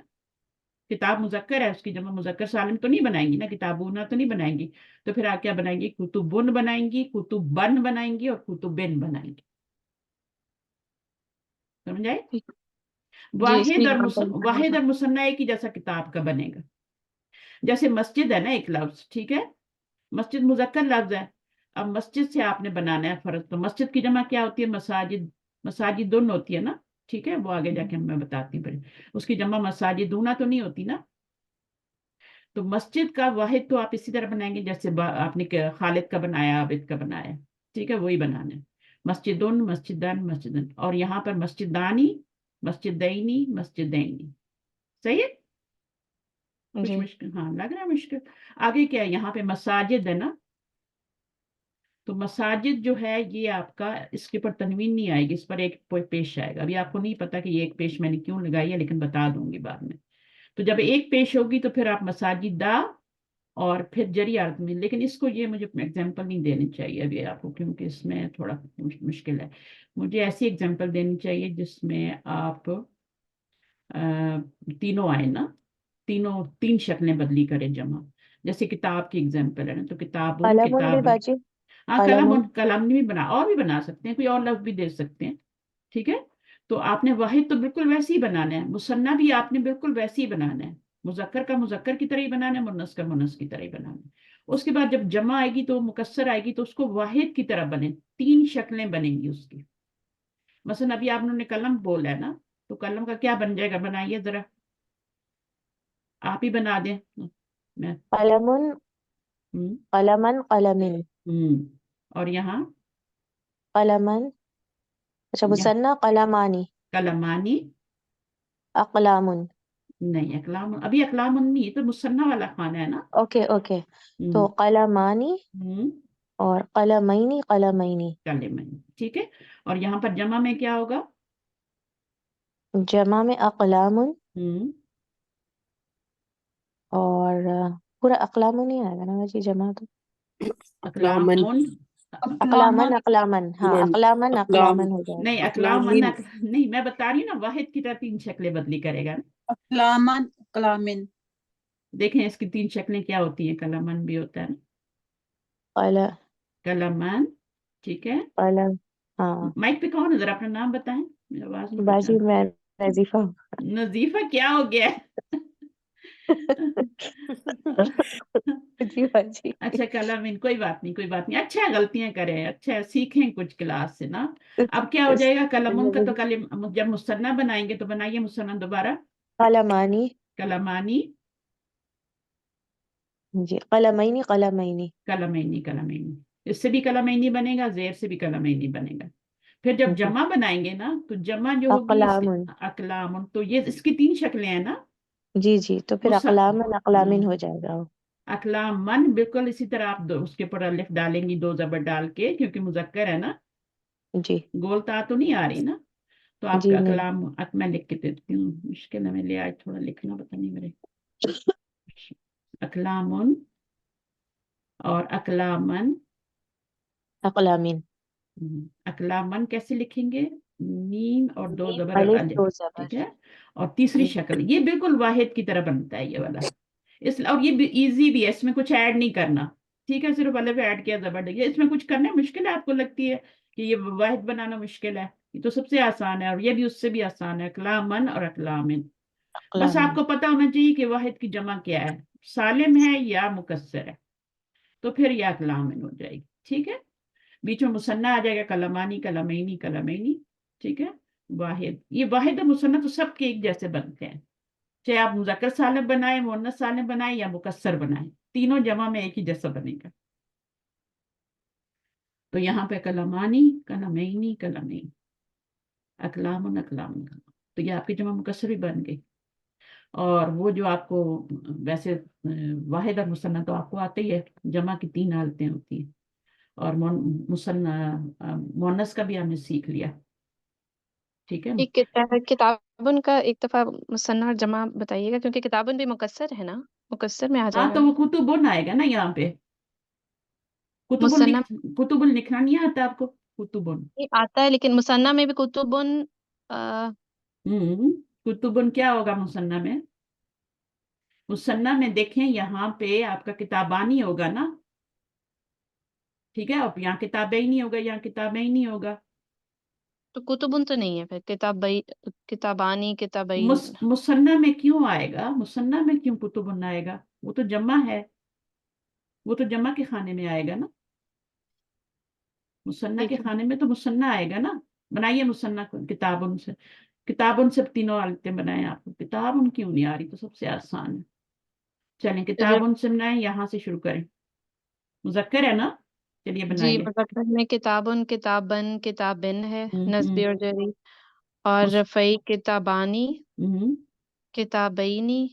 کتاب مذکر ہے, اس کی جمع مذکر سالم تو نہیں بنائیں گی نا, کتابونا تو نہیں بنائیں گی. تو پھر آپ کیا بنائیں گی؟ کتبن بنائیں گی, کتبن بنائیں گی, اور کتبن بنائیں گی. سمجھ آئے؟ جی اس کی example واحد اور مثنیٰ ایک ہی جیسا کتاب کا بنے گا. جیسے مسجد ہے نا ایک لفظ, ٹھیک ہے, مسجد مذکر لفظ ہے. اب مسجد سے آپ نے بنانا ہے فرض, تو مسجد کی جمع کیا ہوتی ہے؟ مساجد. مساجدن ہوتی ہے نا. ٹھیک ہے, وہ آگے جا کے میں بتاتی ہوں پھر. اس کی جمع مساجدونا تو نہیں ہوتی نا. تو مسجد کا واحد تو آپ اسی طرح بنائیں گے جیسے آپ نے خالد کا بنایا, عابد کا بنایا. ٹھیک ہے, وہی بنانا ہے. مسجدن, مسجدن, مسجدن. اور یہاں پر مسجدانی, مسجدینی, مسجدینی. صحیح ہے. کچھ جی مشکل؟ ہاں لگ رہا ہے مشکل. آگے کیا ہے یہاں پہ؟ مساجد ہے نا. تو مساجد جو ہے یہ آپ کا, اس کے پر تنوین نہیں آئے گی, اس پر ایک پیش آئے گا. ابھی آپ کو نہیں پتا کہ یہ ایک پیش میں نے کیوں لگائی ہے, لیکن بتا دوں گی بعد میں. تو جب ایک پیش ہوگی تو پھر آپ مساجدہ اور پھر جری حالت میں. لیکن اس کو یہ مجھے ایگزامپل نہیں دینی چاہیے ابھی آپ کو, کیونکہ اس میں تھوڑا مشکل ہے. مجھے ایسی ایگزامپل دینی چاہیے جس میں آپ تینوں آئے نا, تینوں تین شکلیں بدلی کریں جمع. جیسے کتاب کی ایگزامپل ہے نا, تو کتابن, قلم بھی کتاب. باجی, ہاں قلم. قلم بھی بنا, اور بھی بنا سکتے ہیں, کوئی اور لفظ بھی دے سکتے ہیں. ٹھیک ہے, تو آپ نے واحد تو بالکل ویسے ہی بنانا ہے, مثنیٰ بھی آپ نے بالکل ویسے ہی بنانا ہے, مذکر کا مذکر کی طرح ہی بنانا ہے, مؤنث کا مؤنث کی طرح ہی بنانا ہے. اس کے بعد جب جمع آئے گی تو مکسر آئے گی تو اس کو واحد کی طرح بنے, تین شکلیں بنیں گی اس کی. مثلا ابھی آپ نے قلم بولا ہے نا, تو قلم کا کیا بن جائے گا؟ بنائیے ذرا, آپ ہی بنا دیں. میں قلم, قلمن, قلمن. اور یہاں قلمن. اچھا, مثنیٰ قلمانی. قلمانی. اقلام. نہیں, اقلام ابھی اقلام نہیں, تو مثنیٰ والا خانہ ہے نا. اوکے اوکے, تو قلمانی اور قلمینی, قلمینی. قلمین. ٹھیک ہے, اور یہاں پر جمع میں کیا ہوگا؟ جمع میں اقلام, اور پورا اقلام نہیں آئے گا نا جی جمع تو. اقلامن. اقلامن, اقلامن, ہاں اقلامن, اقلامن ہو جائے نہیں, گا. اقلامن نہیں, میں بتا رہی ہوں نا, واحد کی طرح تین شکلیں بدلی کرے گا نا. اقلامن, اقلامن. دیکھیں اس کی تین شکلیں کیا ہوتی ہیں. قلمن بھی ہوتا ہے نا, قلم, قلمن. ٹھیک ہے, قلم. ہاں مائک پہ کون ہے؟ ذرا اپنا نام بتائیں, میری آواز نہیں باجی, پہچان. میں نظیفہ. نظیفہ کیا ہو گیا؟ جی باجی. اچھا قلمن, کوئی بات نہیں, کوئی بات نہیں. اچھا غلطیاں کریں, اچھا سیکھیں کچھ کلاس سے نا. اب کیا ہو جائے گا؟ قلمن کا تو جب مثنیٰ بنائیں گے تو بنائیے مثنیٰ دوبارہ. قلمانی. قلمانی. جی, قلمینی, قلمینی. قلمینی, قلمینی. اس سے بھی قلمینی بنے گا, زیر سے بھی قلمینی بنے گا. پھر جب جمع بنائیں گے نا, تو جمع جو ہوگی اس کی اقلام. اقلام, تو یہ اس کی تین شکلیں ہیں نا. جی جی, تو پھر اقلامن, اقلامن ہو جائے گا. اقلامن بالکل اسی طرح آپ اس کے اوپر الف ڈالیں گی, دو زبر ڈال کے, کیونکہ مذکر ہے نا. جی گولتا تو نہیں آ رہی نا, تو آپ جی کا نہیں. اقلام. میں لکھ کے دیتی ہوں, مشکل ہے میرے لیے آج تھوڑا لکھنا, پتہ نہیں میرے. اقلامن اور اقلامن. اقلامین. اقلامن کیسے لکھیں گے؟ میم اور دو زبر اور الف, الف. دو زبر. ٹھیک ہے, اور تیسری شکل یہ بالکل واحد کی طرح بنتا ہے یہ والا. اور یہ ایزی بھی ہے, اس میں کچھ ایڈ نہیں کرنا. ٹھیک ہے, صرف الف ایڈ کیا, زبر ڈال. اس میں کچھ کرنا مشکل ہے آپ کو لگتی ہے کہ یہ واحد بنانا مشکل ہے؟ یہ تو سب سے آسان ہے, اور یہ بھی اس سے بھی آسان ہے. اقلامن اور اقلامن. بس آپ اقلامین. کو پتا ہونا چاہیے کہ واحد کی جمع کیا ہے, سالم ہے یا مکسر ہے. تو پھر یہ اقلامن ہو جائے گی. ٹھیک ہے, بیچ میں مثنیٰ آ جائے گا کلمانی کلمینی کلمینی. ٹھیک ہے, واحد, یہ واحد اور مثنیٰ تو سب کے ایک جیسے بنتے ہیں, چاہے آپ مذکر سالم بنائیں, مؤنث سالم بنائیں یا مکسر بنائیں, تینوں جمع میں ایک ہی جیسا بنے گا. تو یہاں پہ کلمانی کلمینی کلمین, اقلام اقلام, تو یہ آپ کی جمع مکسر بھی بن گئی. اور وہ جو آپ کو ویسے واحد اور مثنیٰ تو آپ کو آتے ہی ہے, جمع کی 3 حالتیں ہوتی ہیں, اور مؤنث کا بھی ہم نے سیکھ لیا. ٹھیک ہے, ایک کتابن کا ایک دفعہ مثنیٰ اور جمع بتائیے گا, کیونکہ کتابن بھی مکسر ہے نا, مکسر میں آ جائے ہاں گا. تو وہ کتبن آئے گا نا یہاں پہ. مثنیٰ کتب لکھنا نہیں آتا آپ کو؟ کتبن, میں آتا ہے, لیکن مثنیٰ میں بھی کتبن کتبن کیا ہوگا مثنیٰ میں؟ مثنیٰ میں دیکھیں یہاں پہ آپ کا کتابانی ہوگا نا. ٹھیک ہے, اب یہاں کتابیں ہی نہیں ہوگا, یہاں کتابیں ہی نہیں ہوگا. تو کتبن تو نہیں ہے, پھر کتابانی کتابین. مثنیٰ میں کیوں آئے گا؟ مثنیٰ میں کیوں کتبن آئے گا؟ وہ تو جمع ہے, وہ تو جمع کے خانے میں آئے گا نا. مثنیٰ کے خانے میں تو مثنیٰ آئے گا نا. بنائیے مثنیٰ کتابن سے, کتابن سے تینوں حالتیں بنائیں. آپ کو کتابن کیوں نہیں آ رہی؟ تو سب سے آسان ہے. چلیں کتابن سے بنائیں, یہاں سے شروع کریں. مذکر ہے نا, چلیے جی, بنائیے. مذکر میں کتابن کتابن کتابن ہے, نسبی اور جری. اور مس- رفعی کتابانی ہم، کتابینی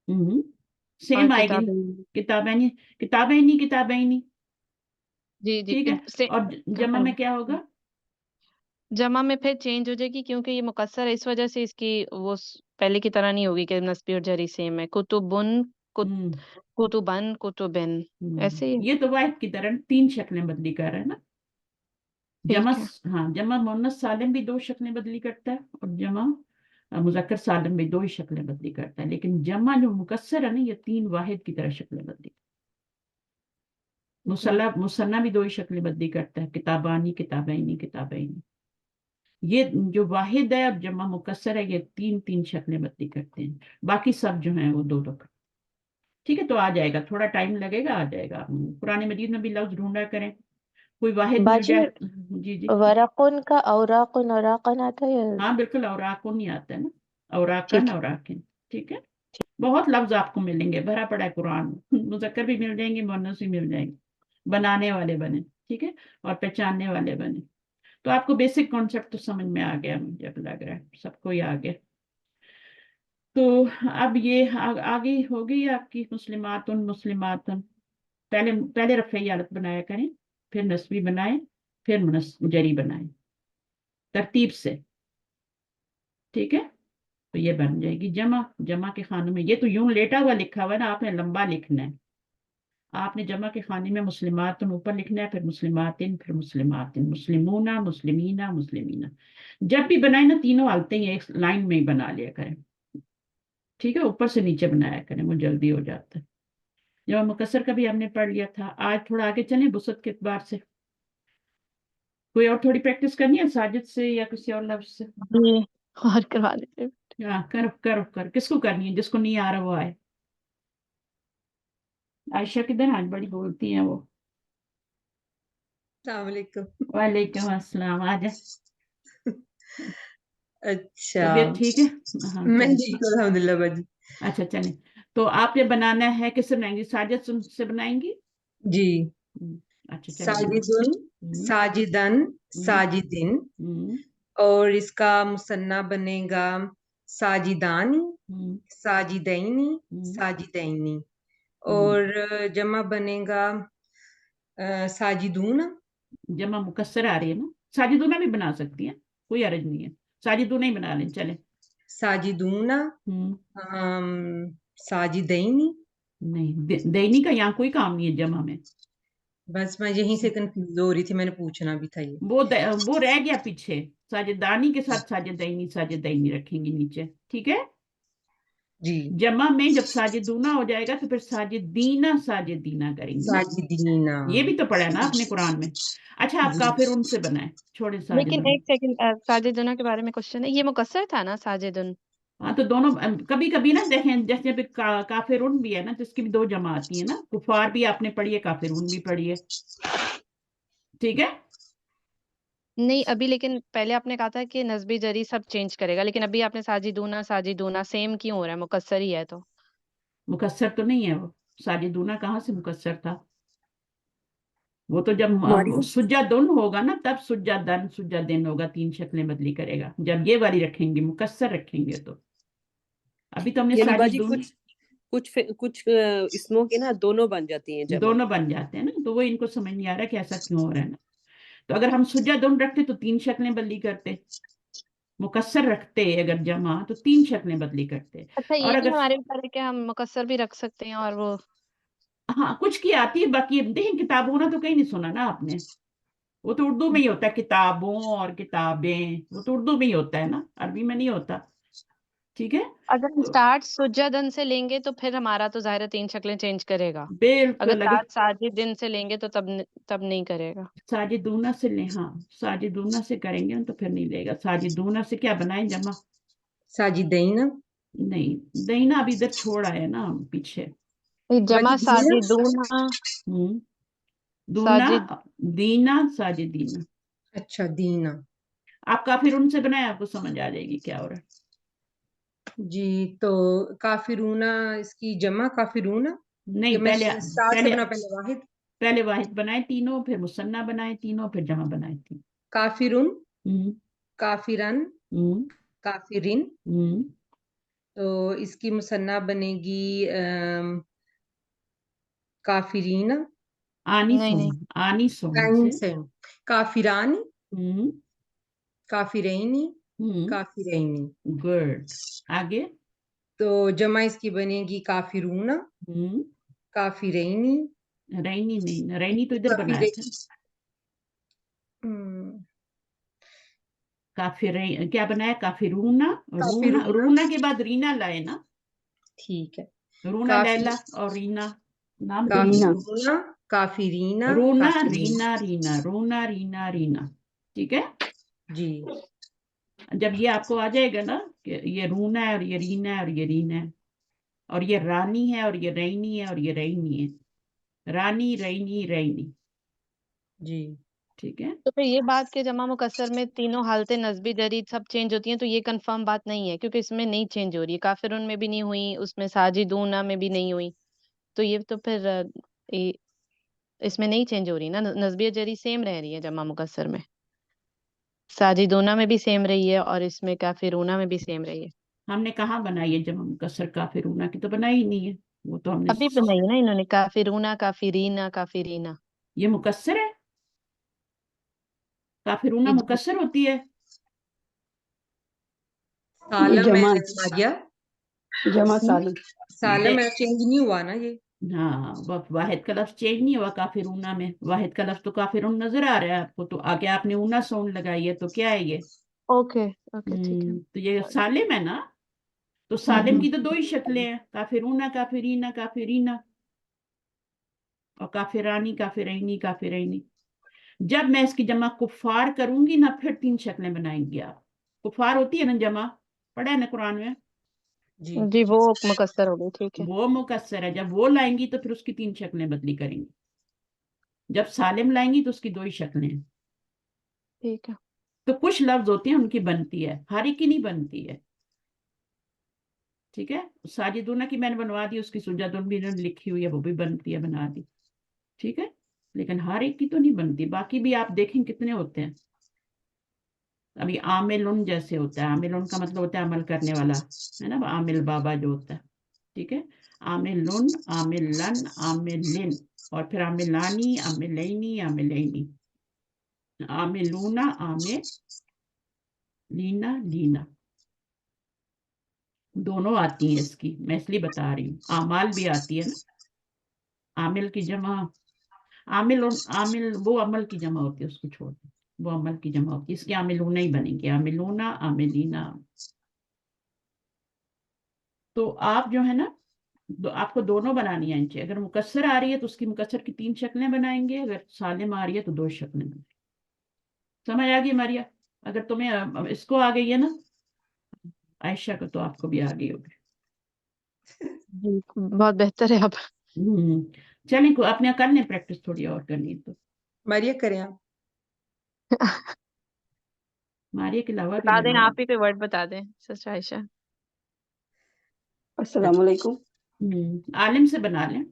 ہم، اور سیم آئے گی نا. کتابین. کتابیں کتابیں کتابیں. جی جی ٹھیک ہے, اور جمع میں کیا ہوگا؟ جمع میں پھر چینج ہو جائے گی, کیونکہ یہ مکسر ہے, اس وجہ سے اس کی وہ پہلے کی طرح نہیں ہوگی کہ نسبی اور جری سیم ہے. کتبن ہم، کتبن کتبن, ایسے ہی ہے. یہ تو واحد کی طرح 3 شکلیں بدلی کر رہے ہیں نا. جمع, ٹھیک ہے. ہاں, جمع مؤنث سالم بھی 2 شکلیں بدلی کرتا ہے, اور جمع مذکر سالم بھی 2 ہی شکلیں بدلی کرتا ہے. لیکن جمع جو مکسر ہے نا, یہ 3 واحد کی طرح شکلیں بدلی. مثنیٰ بھی 2 ہی شکلیں بدلی کرتا ہے, کتابانی کتابینی کتابینی. یہ جو واحد ہے اب جمع مکسر ہے, یہ 3 شکلیں بدلی کرتے ہیں. باقی سب جو ہیں وہ 2 ٹھیک ہے, تو آ جائے گا, تھوڑا ٹائم لگے گا, آ جائے گا. قرآن مجید میں بھی لفظ ڈھونڈا کریں, کوئی واحد مل باجی جائے. جی جی, ورقن کا اوراقن اوراقن آتا ہے. ہاں بالکل, اوراقن نہیں آتا ہے نا, اوراقن ٹھیک ہے. اوراقن. ٹھیک ہے, بہت لفظ آپ کو ملیں گے, بھرا پڑا ہے قرآن. مذکر بھی مل جائیں گے, مؤنث بھی مل جائیں گے. بنانے والے بنے, ٹھیک ہے, اور پہچاننے والے بنے. تو آپ کو بیسک کانسیپٹ تو سمجھ میں آ گیا, مجھے اب لگ رہا ہے سب کو ہی آ گیا. تو اب یہ آگے ہوگی آپ کی مسلماتن مسلماتن. پہلے رفعی حالت بنایا کریں, پھر نسبی بنائیں, پھر جری بنائیں, ترتیب سے. ٹھیک ہے, تو یہ بن جائے گی جمع. جمع کے خانے میں, یہ تو یوں لیٹا ہوا لکھا ہوا ہے نا, آپ نے لمبا لکھنا ہے. آپ نے جمع کے خانے میں مسلماتن اوپر لکھنا ہے, پھر مسلماتن, پھر مسلماتن, مسلمون مسلمین مسلمین. جب بھی بنائیں نا, تینوں حالتیں ایک لائن میں ہی بنا لیا کریں. ٹھیک ہے, اوپر سے نیچے بنایا کریں, وہ جلدی ہو جاتا ہے. جب مکسر کا بھی ہم نے پڑھ لیا تھا. آج تھوڑا آگے چلیں بسط کے اعتبار سے. کوئی اور تھوڑی پریکٹس کرنی ہے ساجد سے یا کسی اور لفظ سے؟ جی, اور کروا دیتے. ہاں, کر کس کو کرنی ہے؟ جس کو نہیں آ رہا وہ آئے. عائشہ کدھر؟ آج بڑی بولتی ہیں وہ. السلام علیکم. وعلیکم السلام. آ جا. اچھا, طبیعت ٹھیک ہے؟ ہاں میں چلیں. ٹھیک ہوں الحمد للہ باجی. اچھا چلیں, تو آپ نے بنانا ہے, کس سے بنائیں گی؟ ساجد سے بنائیں گی. جی, اچھا چلیں. ساجدن ساجدن ساجدن, اور اس کا مثنیٰ بنے گا ساجدانی ساجدینی ساجدینی, اور جمع بنے گا ساجدون. جمع مکسر آ رہی ہے نا, ساجدونہ بھی بنا سکتی ہیں, کوئی حرج نہیں ہے. ساجدونہ ہی بنا لیں, چلیں. ساجدون ساجدینی. نہیں, دینی کا یہاں کوئی کام نہیں ہے جمع میں. بس میں یہیں سے کنفیوز ہو رہی تھی, میں نے پوچھنا بھی تھا یہ. وہ رہ گیا پیچھے. ساجدانی کے ساتھ ساجدینی ساجدینی رکھیں گے نیچے. ٹھیک ہے, جی. جمع میں جب ساجدونہ ہو جائے گا تو پھر ساجدینہ ساجدینہ کریں گے نا. ساجدینہ, یہ بھی تو پڑھا ہے نا آپ نے قرآن میں. اچھا, آپ کافر ان سے بنائیں, چھوڑے لیکن ساجدون. ایک سیکنڈ, ساجدن کے بارے میں کوشچن ہے, یہ مکسر تھا نا ساجدن؟ हाँ तो दोनों कभी कभी ना देखें, जैसे अभी काफिरुन भी है ना, तो इसकी भी दो जमा आती है ना, कुफार भी आपने पढ़ी है, काफिरुन भी पढ़ी है, ठीक है। नहीं अभी, लेकिन पहले आपने कहा था कि नस्बी जरी सब चेंज करेगा, लेकिन अभी आपने साजिदूना सेम क्यों हो रहा है, मुकस्सर ही है तो। मुकस्सर तो नहीं है वो, साजिदूना कहाँ से मुकस्सर था, वो तो जब मारिया सुज्जादुन होगा ना तब सुज्जादन सुज्जादिन होगा, तीन शक्लें बदली करेगा, जब ये वाली रखेंगे मुकस्सर रखेंगे तो। अभी तो हमने यानी बाजी साजिदून कुछ इसमों के ना दोनों बन जाती हैं जमा। दोनों बन जाते हैं ना, तो वो इनको समझ नहीं आ रहा कि ऐसा क्यों हो रहा है ना। तो अगर हम सुज्जादुन रखते तो तीन शक्लें बदली करते, मुकस्सर रखते अगर जमा तो तीन शक्लें बदली करते। अच्छा, और ये भी अगर हमारे ऊपर है कि हम मुकस्सर भी रख सकते हैं और वो। हाँ कुछ की आती है, बाकी देखें किताबों ना तो कहीं नहीं सुना ना आपने, वो तो उर्दू में ही होता है, किताबों और किताबें, वो तो उर्दू में ही होता है ना, अरबी में नहीं होता, ठीक है। अगर हम तो स्टार्ट सुज्जादन से लेंगे तो फिर हमारा तो ज़ाहिर है तीन शक्लें चेंज करेगा। अगर बिल्कुल, अगर स्टार्ट साजिदिन से लेंगे तो तब नहीं करेगा। साजिदूना से ले, हाँ साजिदूना से करेंगे ना तो फिर नहीं लेगा। साजिदूना से क्या बनाए जमा, साजिदैन, नहीं दहीना अभी इधर छोड़ आया ना पीछे। ये जमा बाजी दीना, साजिदूना हम्म, दूना, साजिद। दीना, साजिदीना। अच्छा दीना। आप काफिर उनसे बनाए, आपको समझ आ जाएगी क्या हो रहा है। जी, तो काफिरूना इसकी जमा काफिरूना, नहीं कि मैं पहले स्टार्ट से पहले बना पहले वाहिद। पहले वाहिद बनाए तीनों, फिर मुसन्ना बनाए तीनों, फिर जमा बनाए तीन। काफिरुन, हम्म काफिरन, हम्म काफिरिन। हम्म तो इसकी मुसन्ना बनेगी काफिरीना। नहीं नहीं, आनी सोन आइन से। से काफिरानी, हम्म काफिरैनी, हम्म काफिरैनी। गुड, आगे। तो जमा इसकी बनेगी काफिरूना, हम्म काफिरैनी, रैनी नहीं, रैनी तो इधर बनाया काफिरे था। हम्म, काफिर क्या बनाया, काफिरूना, रूना, काफिरूना। रूना के बाद रीना लाए ना, ठीक है। रूना काफी लैला और रीना, नाम तो यही रीना। है। काफिरूना, काफिरीना, रूना काफिरीन। रीना रीना, रूना रीना रीना, ठीक है। जी जब ये आपको आ जाएगा ना कि ये रूना है और ये रीना है और ये रीना है, और ये रानी है और ये रैनी है और ये रैनी है, रानी रैनी रैनी, जी। ठीक है। तो फिर ये बात के जमा मुकस्सर में तीनों हालतें नस्बी जरी सब चेंज होती हैं, तो ये कंफर्म बात नहीं है क्योंकि इसमें नहीं चेंज हो रही है, काफिरुन में भी नहीं हुई, उसमें साजिदूना में भी नहीं हुई। तो ये तो फिर इसमें नहीं चेंज हो रही ना, नस्बी जरी सेम रह रही है जमा मुकस्सर में। साजिदूना में भी सेम रही है और इसमें काफिरूना में भी सेम रही है। हमने कहाँ बनाई है जमा मुकस्सर, काफिरूना की तो बनाई ही नहीं है, वो तो हमने अभी बनाई है ना इन्होंने, काफिरूना काफिरीना काफिरीना। ये मुकस्सर है, काफिरूना ये मुकस्सर होती है। ये सालम जमा आ गया। जमा हम्म, सालिम। सालम दे- चेंज नहीं हुआ ना ये। हाँ वाहिद का लफ्ज चेंज नहीं हुआ काफिरूना में, वाहिद का लफ्ज तो काफिरून नजर आ रहा है आपको, तो आगे आपने ऊना सोन लगाई है, तो क्या है ये। ओके ओके ठीक है। तो ये सालिम है ना, तो सालिम हम्म, की तो दो ही शक्लें हैं, काफिरूना काफिरीना काफिरीना, और काफिरानी काफिरैनी काफिरैनी। जब मैं इसकी जमा कुफार करूंगी ना, फिर तीन शक्लें बनाएंगे आप। कुफार होती है ना जमा, पढ़ा है ना कुरान में, जी जी वो मुकस्सर हो गई, ठीक है। वो मुकस्सर है, जब वो लाएंगी तो फिर उसकी तीन शक्लें बदली करेंगी, जब सालिम लाएंगी तो उसकी दो ही शक्लें हैं। ठीक है। तो कुछ लफ्ज होते हैं उनकी बनती है, हर एक की नहीं बनती है, ठीक है। साजिदूना की मैंने बनवा दी, उसकी सुजादुन भी इन्होंने लिखी हुई है, वो भी बनती है, बना दी, ठीक है। लेकिन हर एक की तो नहीं बनती, बाकी भी आप देखें कितने होते हैं। अभी आमिलुन जैसे होता है, आमिलुन का मतलब होता है अमल करने वाला, है ना, आमिल बाबा जो होता है, ठीक है। आमिलुन, आमिलन, आमिलिन, और फिर आमिलानी, आमिलैनी, आमिलैनी, आमिलूना, आमिलीना, लीना, दोनों आती हैं इसकी, मैं इसलिए बता रही हूँ। आमाल भी आती है ना, आमिल की जमा, आमिल और आमिल वो अमल की जमा होती है, उसको छोड़ दो, वो अमल की जमा होती है, इसकी आमिलूना ही बनेगी, आमिलूना, आमिलीना। तो आप जो है ना, आपको दोनों बनानी है चाहिए, अगर मुकस्सर आ रही है तो उसकी मुकस्सर की तीन शक्लें बनाएंगे, अगर सालिम आ रही है तो दो शक्लें बनाएंगे। समझ आ गई मारिया, अगर तुम्हें इसको आ गई है ना, आयशा को तो आपको भी आ गई होगी। बहुत बेहतर है आप। चलें को अपने कर लें प्रैक्टिस थोड़ी और करनी है तो मारिया करें आप। मारिया के अलावा भी बता दें, लगा आप ही कोई वर्ड बता दें सिस्टर आयशा। अस्सलाम वालेकुम। आलिम से बना लें।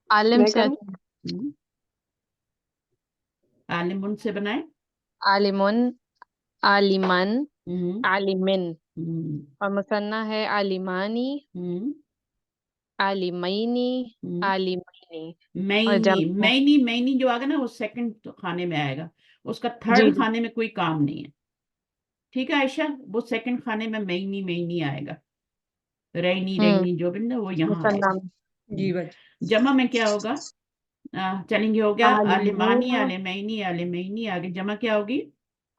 आलिम मैं से करूं? हम्म, आलिमुन से बनाए। आलिमुन, आलिमन, हम्म, आलिमिन, हम्म, और मुसन्ना है आलिमानी, हम्म, आलिमैनी, हम्म। आलिमैनी, और मैनी जमा। मैनी मैनी जो आएगा ना वो सेकंड खाने में आएगा, उसका जी थर्ड जी खाने में कोई काम नहीं है। ठीक है आयशा, वो सेकंड खाने में मैनी मैनी आएगा, रैनी रैनी जो भी ना वो यहाँ मुसन्ना आएगा। में। जी बाजी। जमा में क्या होगा? चलेंगे, हो गया आलिमानी आलिमूना, आलिमैनी आलिमैनी, आगे जमा क्या होगी?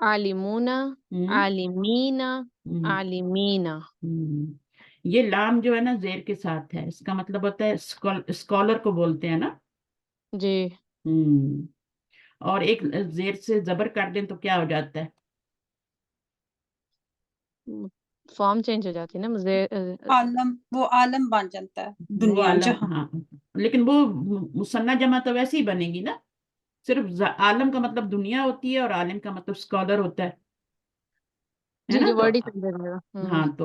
आलिमूना, हम्म, आलिमीना, हम्म, आलिमीना। ये लाम जो है ना जेर के साथ है, इसका मतलब होता है स्कॉलर को बोलते हैं ना। जी, हम्म, और एक जेर से जबर कर दें तो क्या हो जाता है? फॉर्म चेंज हो जाती है ना मुझे। आलम, वो आलम बन जाता है, वो दुनिया आलम, जहां। हाँ, लेकिन वो मुसन्ना जमा तो वैसे ही बनेगी ना, सिर्फ आलम का मतलब दुनिया होती है और आलिम का मतलब स्कॉलर होता है जी ना। जी, तो वर्ड ही चेंज हो जाएगा। हाँ, तो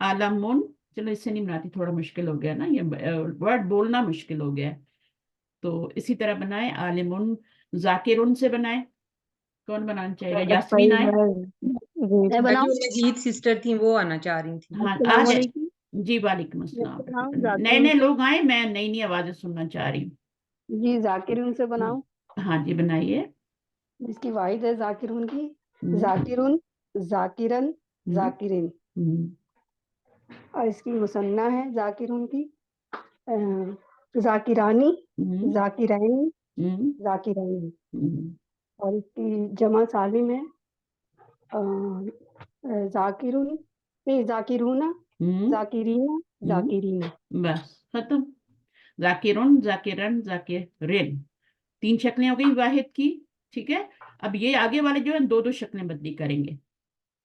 आलमुन, चलो इससे नहीं बनाती, थोड़ा मुश्किल हो गया ना, ये वर्ड बोलना मुश्किल हो गया है। तो इसी तरह बनाए आलिमुन। जाकिरुन से बनाए, कौन बनाना चाहेगा? सही यास्मीन आए। है। जी मैं जी। जो बनाऊं? मजीद सिस्टर थी वो आना चाह रही थी। हाँ आ अस्सलाम जाए। वालेकुम। जी वालेकुम मैं अस्सलाम। बनाऊं नए जाकिर? नए लोग आए, मैं नई नई आवाजें सुनना चाह रही जी जाकिर से बनाऊं? हूँ। हाँ जी बनाइए। इसकी वाहिद है जाकिर की। हम्म, जाकिरुन, जाकिरन, हम्म, जाकिरिन। हम्म, और इसकी मुसन्ना है जाकिर की जाकिरानी, हम्म, जाकिरैनी, हम्म, जाकिरैनी। हम्म, और इसकी जमा सालिम है अ, जाकिरुन, नहीं जाकिरूना, हम्म, जाकिरीना, जाकिरीना। बस खत्म। जाकिरुन, जाकिरन, जाकिरिन, 3 शक्लें हो गई वाहिद की। ठीक है, अब ये आगे वाले जो है दो दो शक्लें बदली करेंगे,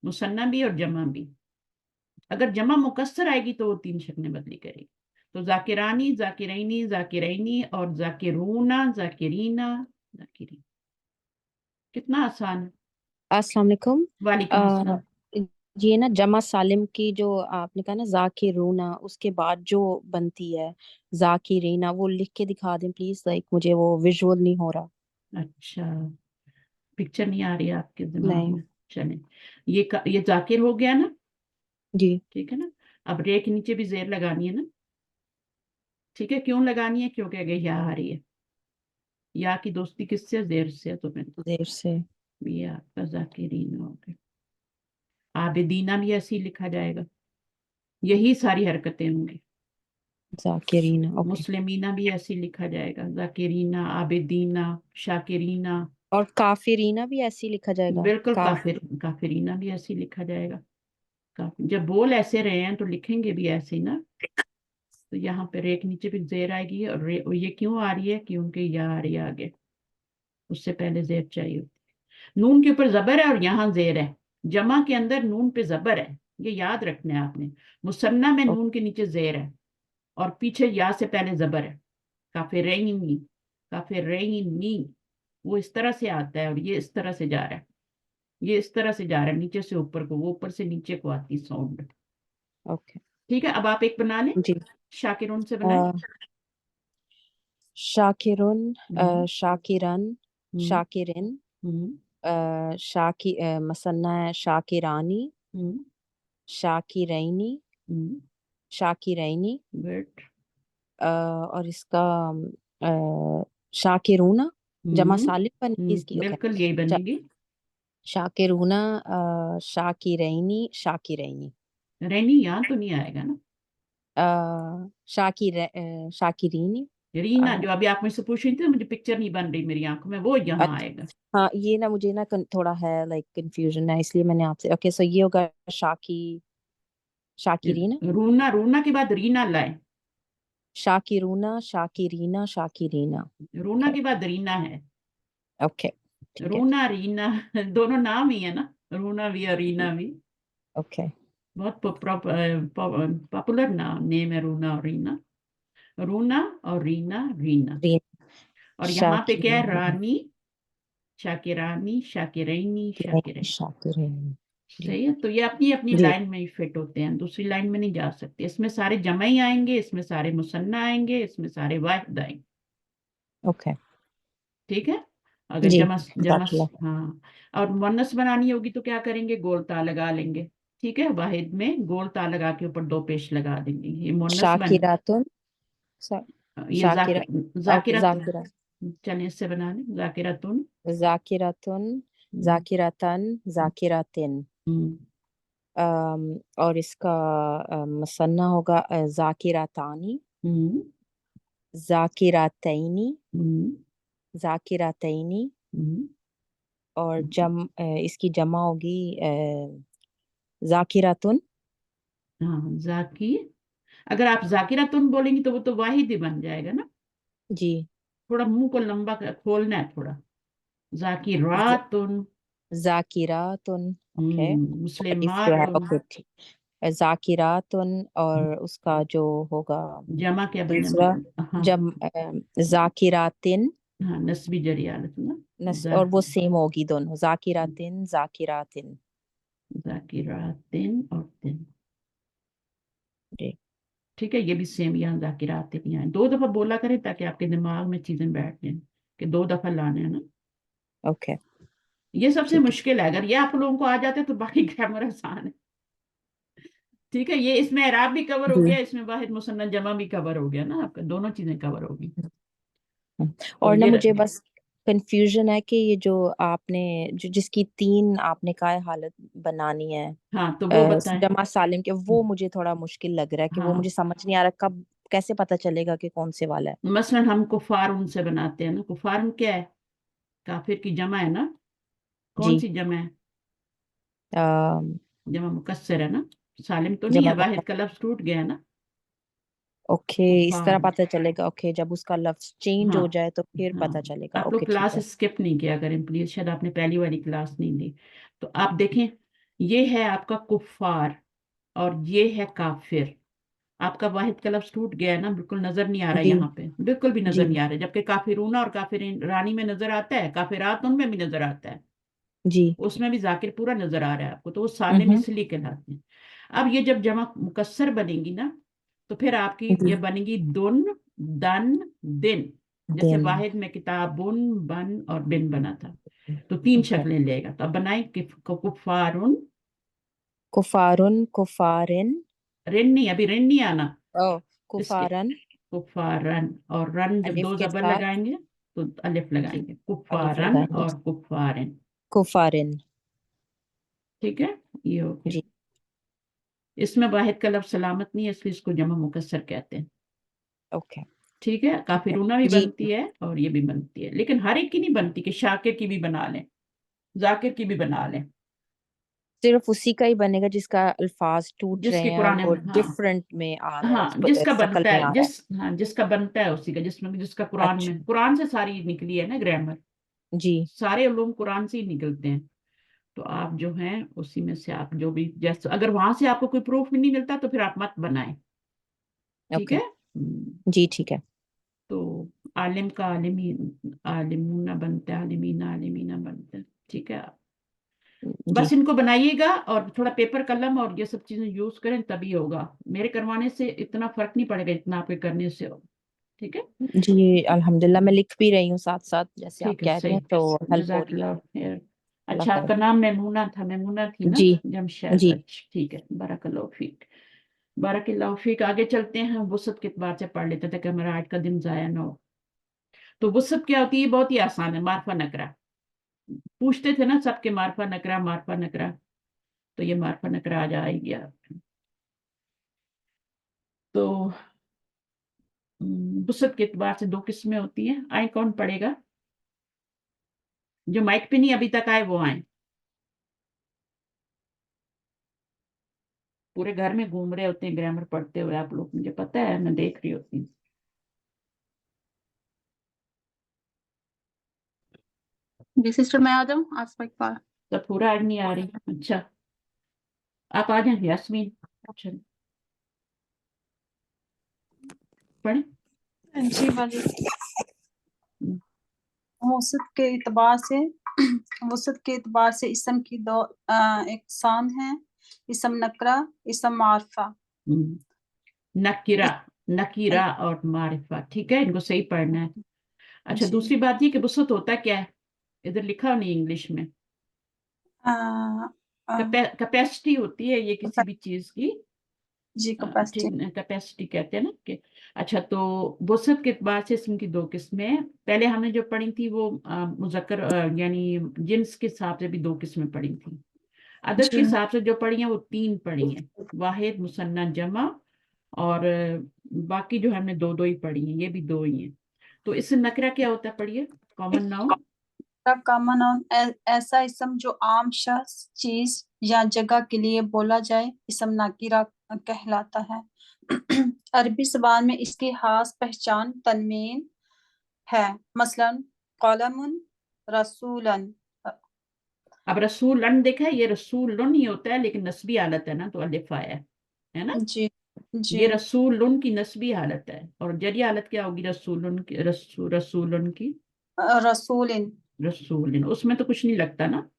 मुसन्ना भी और जमा भी। अगर जमा मुकस्सर आएगी तो वो 3 शक्लें बदली करेगी। तो जाकिरानी, जाकिरैनी, जाकिरैनी और जाकिरूना, जाकिरीना, जाकिरीन। कितना आसान है। अस्सलाम वालेकुम। वालेकुम अस्सलाम। ये ना जमा सालिम की जो आपने कहा ना जाकिरूना, उसके बाद जो बनती है जाकिरीना, वो लिख के दिखा दें प्लीज, लाइक मुझे वो विजुअल नहीं हो रहा। अच्छा, पिक्चर नहीं आ रही है आपके दिमाग नहीं। में? चलें, ये जाकिर हो गया ना। जी। ठीक है ना, अब रे के नीचे भी जेर लगानी है ना। ठीक है, क्यों लगानी है? क्योंकि अगर या आ रही है, या की दोस्ती किससे? जेर से। तो मैं देर से। ये आपका जाकिरीन हो गया। आबिदीना भी ऐसे ही लिखा जाएगा, यही सारी हरकतें होंगी। जाकिरीना, ओके। मुस्लिमीना भी ऐसे ही लिखा जाएगा, जाकिरीना, आबिदीना, शाकिरीना। और काफिरीना भी ऐसे ही लिखा जाएगा? बिल्कुल, काफिरीना भी ऐसे ही लिखा जाएगा। जब बोल ऐसे रहे हैं तो लिखेंगे भी ऐसे ही ना। तो यहाँ पे रे के नीचे भी जेर आएगी, और ये क्यों आ रही है? क्योंकि या आ रही है आगे, उससे पहले जेर चाहिए होती है। नून के ऊपर जबर है और यहाँ जेर है, जमा के अंदर नून पे जबर है, ये याद रखना है आपने। मुसन्ना में ओ- नून के नीचे जेर है और पीछे या से पहले जबर है। काफिरैनी, काफिरैनी, वो इस तरह से आता है और ये इस तरह से जा रहा है, ये इस तरह से जा रहा है, नीचे से ऊपर को, वो ऊपर से नीचे को आती साउंड। ओके। ठीक है, अब आप एक बना लें, जी। शाकिरुन से बनाए। शाकिरुन, हम्म, शाकिरन, हम्म, शाकिरिन, हम्म, मसन्ना है शाकिरानी, हम्म, शाकिरैनी, शाकिरैनी, गुड। और इसका शाकिरूना जमा सालिम बनेगी इसकी, ओके। बिल्कुल यही बनेगी। शाकिरूना, शाकिरैनी, शाकिरैनी, रैनी यहाँ तो नहीं आएगा ना। शाकिरीनी। रीना जो अभी आप मुझसे पूछ रही थी, मुझे पिक्चर नहीं बन रही मेरी आंखों में, वो यहाँ आएगा। हाँ, ये ना मुझे ना थोड़ा है लाइक कंफ्यूजन है, इसलिए मैंने आपसे, ओके सो ये होगा शाकिरीना, रूना, रूना के बाद रीना लाए। शाकिरूना, शाकिरीना, शाकिरीना। रूना के बाद रीना है। ओके, ठीक है। रूना रीना दोनों नाम ही है ना, रूना भी और रीना भी। ओके। बहुत पॉपुलर नेम है रूना और रीना। रूना और रीना, रीना। रीना, और यहाँ पे क्या है? शाकिरा, रानी, शाकिरानी, शाकिरैनी, शाकिरैन। शाकिरीन। सही है। तो ये अपनी अपनी जी, लाइन में ही फिट होते हैं, दूसरी लाइन में नहीं जा सकते। इसमें सारे जमा ही आएंगे, इसमें सारे मुसन्ना आएंगे, इसमें सारे वाहिद आएंगे। ओके, ठीक है। अगर जी, जमा जमा, दाखिला। हाँ। और मुअन्नस बनानी होगी तो क्या करेंगे? गोल ता लगा लेंगे। ठीक है। वाहिद में गोल ता लगा के ऊपर दो पेश लगा देंगे, ये मुअन्नस बन। शाकिरातुन, सा- ये शाकिरा, ओके, जाकिरत। जाकिरा, चलिए इससे बना लें, जाकिरतुन। जाकिरातुन, हम्म, जाकिरातन, जाकिरातिन। हम्म, और इसका मसन्ना होगा जाकिरातानी, हम्म, जाकिरातैनी, हम्म, जाकिरातैनी। हम्म। और इसकी जमा होगी जाकिरातुन। हाँ, जाकी। अगर आप जाकिरतुन बोलेंगी तो वो तो वाहिद ही बन जाएगा ना। जी, थोड़ा मुंह को लंबा खोलना है थोड़ा। ज- जाकिरातुन। जाकिरातुन। ओके, if you have, मुस्लिमातुन। ओके, ठीक। जाकिरातुन, और उसका जो होगा जमा क्या बने? दूसरा, हाँ, जब जाकिरातिन, हाँ, नस्बी जरी हालत में ना। और वो सेम होगी दोनों, जाकिरातिन, जाकिरातिन। जाकिरातिन और तिन। जी, ठीक है। ये भी सेम यहाँ जाकिरातिन ही आए। दो दफा बोला करें ताकि आपके दिमाग में चीजें बैठ जाएं कि दो दफा लाने हैं ना। ओके, ये सबसे ठीक है। मुश्किल है। अगर ये आप लोगों को आ जाते तो बाकी ग्रामर आसान है। ठीक है। ये इसमें एराब भी कवर हो जी, गया, इसमें वाहिद मुसन्ना जमा भी कवर हो गया ना आपका, दोनों चीजें कवर होगी। तो और ना ये मुझे बस कंफ्यूजन है कि ये जो आपने, जो जिसकी तीन आपने कहा है हालत बनानी है हाँ, तो वो बताएं। जमा सालिम के, वो मुझे थोड़ा मुश्किल लग रहा है कि वो मुझे हाँ, समझ नहीं आ रहा कब कैसे पता चलेगा कि कौन से वाला है। मसलन हम कुफार उनसे बनाते हैं ना। कुफार क्या है? काफिर की जमा है ना। कौन जी, सी जमा है? अम, जमा मुकस्सर है ना। सालिम तो नहीं जमा है, मुक्का। वाहिद का लफ्ज टूट गया है ना। ओके, इस तरह कुफार। पता चलेगा। ओके, जब उसका लफ्ज चेंज हाँ, हो जाए तो फिर हाँ। पता चलेगा। आप लोग ओके, ठीक क्लास है। स्किप नहीं किया करें प्लीज, शायद आपने पहली वाली क्लास नहीं ली। तो आप देखें, ये है आपका कुफार और ये है काफिर। आपका वाहिद का लफ्ज टूट गया है ना, बिल्कुल नजर नहीं आ रहा है जी, यहाँ पे, बिल्कुल भी नजर जी, नहीं आ रहा है। जबकि काफिरूना और काफिरीन रानी में नजर आता है, काफिरात उनमें भी नजर आता है, जी। उसमें भी जाकिर पूरा नजर आ रहा है आपको, तो वो सालिम हम्म। इसलिए कहलाते हैं। अब ये जब जमा मुकस्सर बनेगी ना, तो फिर आपकी जी, ये बनेगी दुन, दन, दिन। जैसे दिन। वाहिद में किताबुन, बन और बिन बना था। तो तीन ओके, शक्लें लेगा। तो अब बनाए कुफारुन। कुफारुन, कुफारिन। रिन नहीं, अभी रिन नहीं आना ओ, इसके। कुफारन, कुफारन और रन जब अलिफ दो के जबर साथ। लगाएंगे तो अलिफ जी, लगाएंगे। अलिफ कुफारन लगाएंगे। और कुफारिन। कुफारिन। ठीक है। ये हो गया। जी, इसमें वाहिद का लफ्ज सलामत नहीं है, इसलिए इसको जमा मुकस्सर कहते हैं। ओके, ठीक है। ठीक है। काफिरूना भी जी, बनती है और ये भी बनती है, लेकिन हर एक की नहीं बनती कि शाकिर की भी बना लें, जाकिर की भी बना लें। सिर्फ उसी का ही बनेगा जिसका अल्फाज टूट रहे जिसके हैं और कुरान वो में, हाँ, डिफरेंट में आ रहा है, हाँ, जिसका शक्ल बनता में है, आ रहा है। हाँ, जिसका बनता है उसी का, जिसका कुरान अच्छा, में, कुरान से सारी निकली है ना ग्रामर। जी, सारे उलूम कुरान से ही निकलते हैं। तो आप जो हैं उसी में से आप जो भी, जैसे अगर वहां से आपको कोई प्रूफ भी नहीं मिलता तो फिर आप मत बनाएं। ठीक ओके, है। जी, ठीक है। तो आलिम का आलिमी, आलिमूना बनता है, आलिमीना, आलिमीना बनता है। ठीक है। जी, बस इनको बनाइएगा और थोड़ा पेपर कलम और ये सब चीजें यूज करें तभी होगा। मेरे करवाने से इतना फर्क नहीं पड़ेगा जितना आपके करने से हो। ठीक है। जी, अल्हम्दुलिल्लाह मैं लिख भी रही हूँ साथ साथ, जैसे आप ठीक है, कह रही सही। हैं, तो हेल्प हो रही है। जज़ाकल्लाह खैर। अल्लाह अच्छा, आपका खैर। नाम मैमूना था, मैमूना थी ना? जी, जमशैद, जी, अच्छा ठीक है। बारकल्लाहु फीक। बारकल्लाहु फीक। आगे चलते हैं, हम वसत के बात से पढ़ लेते थे कि हमारा आज का दिन जाया ना हो। तो वसत क्या होती है? बहुत ही आसान है, मारफा नकरा। पूछते थे ना सबके, मारफा नकरा, मारफा नकरा। तो ये मारफा नकरा आ जाएगी आप। तो वसत के एतबार से दो किस्में होती हैं। आए कौन पढ़ेगा? जो माइक पे नहीं अभी तक आए वो आए। पूरे घर में घूम रहे होते हैं ग्रामर पढ़ते हुए आप लोग, मुझे पता है, मैं देख रही होती हूँ। जी सिस्टर, मैं आ जाऊँ आज का एक बार। तो पूरा आज नहीं आ रही? अच्छा। आप आ जाएं यास्मीन, चलो पढ़ें। जी वाली हम्म, वसत के इतबार से वसत के इतबार से इसम की दो इकसाम हैं, इसम नकरा, इसम मारफा। नकीरा, नकीरा और मारिफा, ठीक है, इनको सही पढ़ना है। अच्छा, दूसरी बात ये कि वसत होता क्या है, इधर लिखा नहीं इंग्लिश में। कैपेसिटी होती है ये किसी भी चीज की, जी ठीक, कैपेसिटी। कैपेसिटी कहते हैं ना कि। अच्छा, तो वसत के बाद से इसम की दो किस्में हैं। पहले हमने जो पढ़ी थी वो मुजक्कर यानी जिन्स के हिसाब से भी दो किस्में पढ़ी थी। अदद के जी हिसाब से जो पढ़ी हैं वो तीन पढ़ी हैं, वाहिद, मुसन्ना, जमा। और बाकी जो हमने दो दो ही पढ़ी हैं, ये भी दो ही हैं। तो इससे नकरा क्या होता है, पढ़िए। कॉमन नाउन, कॉमन नाउन ऐसा इसम जो आम शख्स, चीज या जगह के लिए बोला जाए, इसम नाकिरा कहलाता है। अरबी ज़बान में इसकी खास पहचान तनवीन है, मसलन कलमुन, रसूलन। अब रसूलन देखा है, ये रसूलन ही होता है लेकिन नस्बी हालत है ना, तो अलिफ आया है ना। जी जी ये रसूलन की नस्बी हालत है, और जरी हालत क्या होगी रसूलन की, रसूलन की, रसूलिन। रसूलिन। उसमें तो कुछ नहीं लगता ना,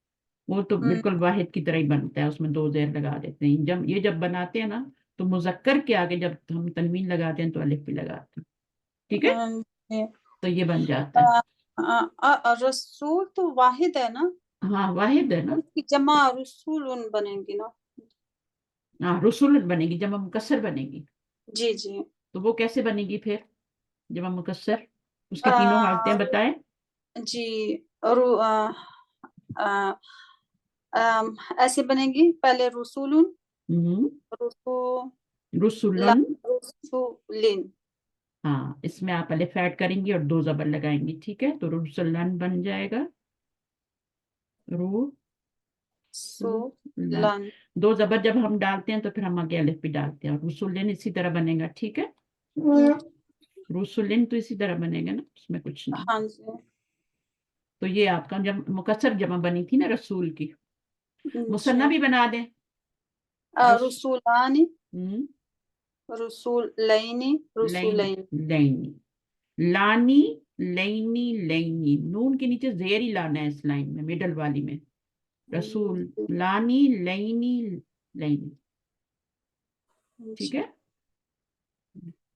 वो तो बिल्कुल वाहिद की तरह ही बनता है, उसमें दो जेर लगा देते हैं। जब बनाते हैं ना, तो मुजक्कर के आगे जब हम तनवीन लगाते हैं तो अलिफ भी लगाते हैं, ठीक है, तो ये बन जाता है। रसूल तो वाहिद है ना, हाँ, वाहिद है ना। उसकी जमा रसूलुन बनेगी ना। हाँ, रसूल बनेगी, जमा मुकस्सर बनेगी। जी जी। तो वो कैसे बनेगी फिर, जमा मुकस्सर, उसकी तीनों हालतें आ, बताएं। जी रु, ऐसे बनेगी, पहले रसूलुन, हम्म, रसूलन, रुसुलन। रसूलिन। हाँ, इसमें आप अलिफ ऐड करेंगी और दो जबर लगाएंगी, ठीक है, तो रुसुलन बन जाएगा। रू रुसुलन। सुलन। दो जबर जब हम डालते हैं तो फिर हम आगे अलिफ भी डालते हैं, और रुसुलिन इसी तरह बनेगा, ठीक है। रुसुलिन तो इसी तरह बनेगा ना, उसमें कुछ नहीं। हाँ जी तो ये आपका जब मुकस्सर जमा बनी थी ना रसूल की। मुसन्ना जी। भी बना दें। रस रसूलानी, हम्म, रसूलैनी, लैन, रसूलैन। लैनी, लानी, लैनी, लैनी, नून के नीचे जेर ही लाना है इस लाइन में, मिडल वाली में। रसूल, लानी, लैनी, लैनी, ठीक है,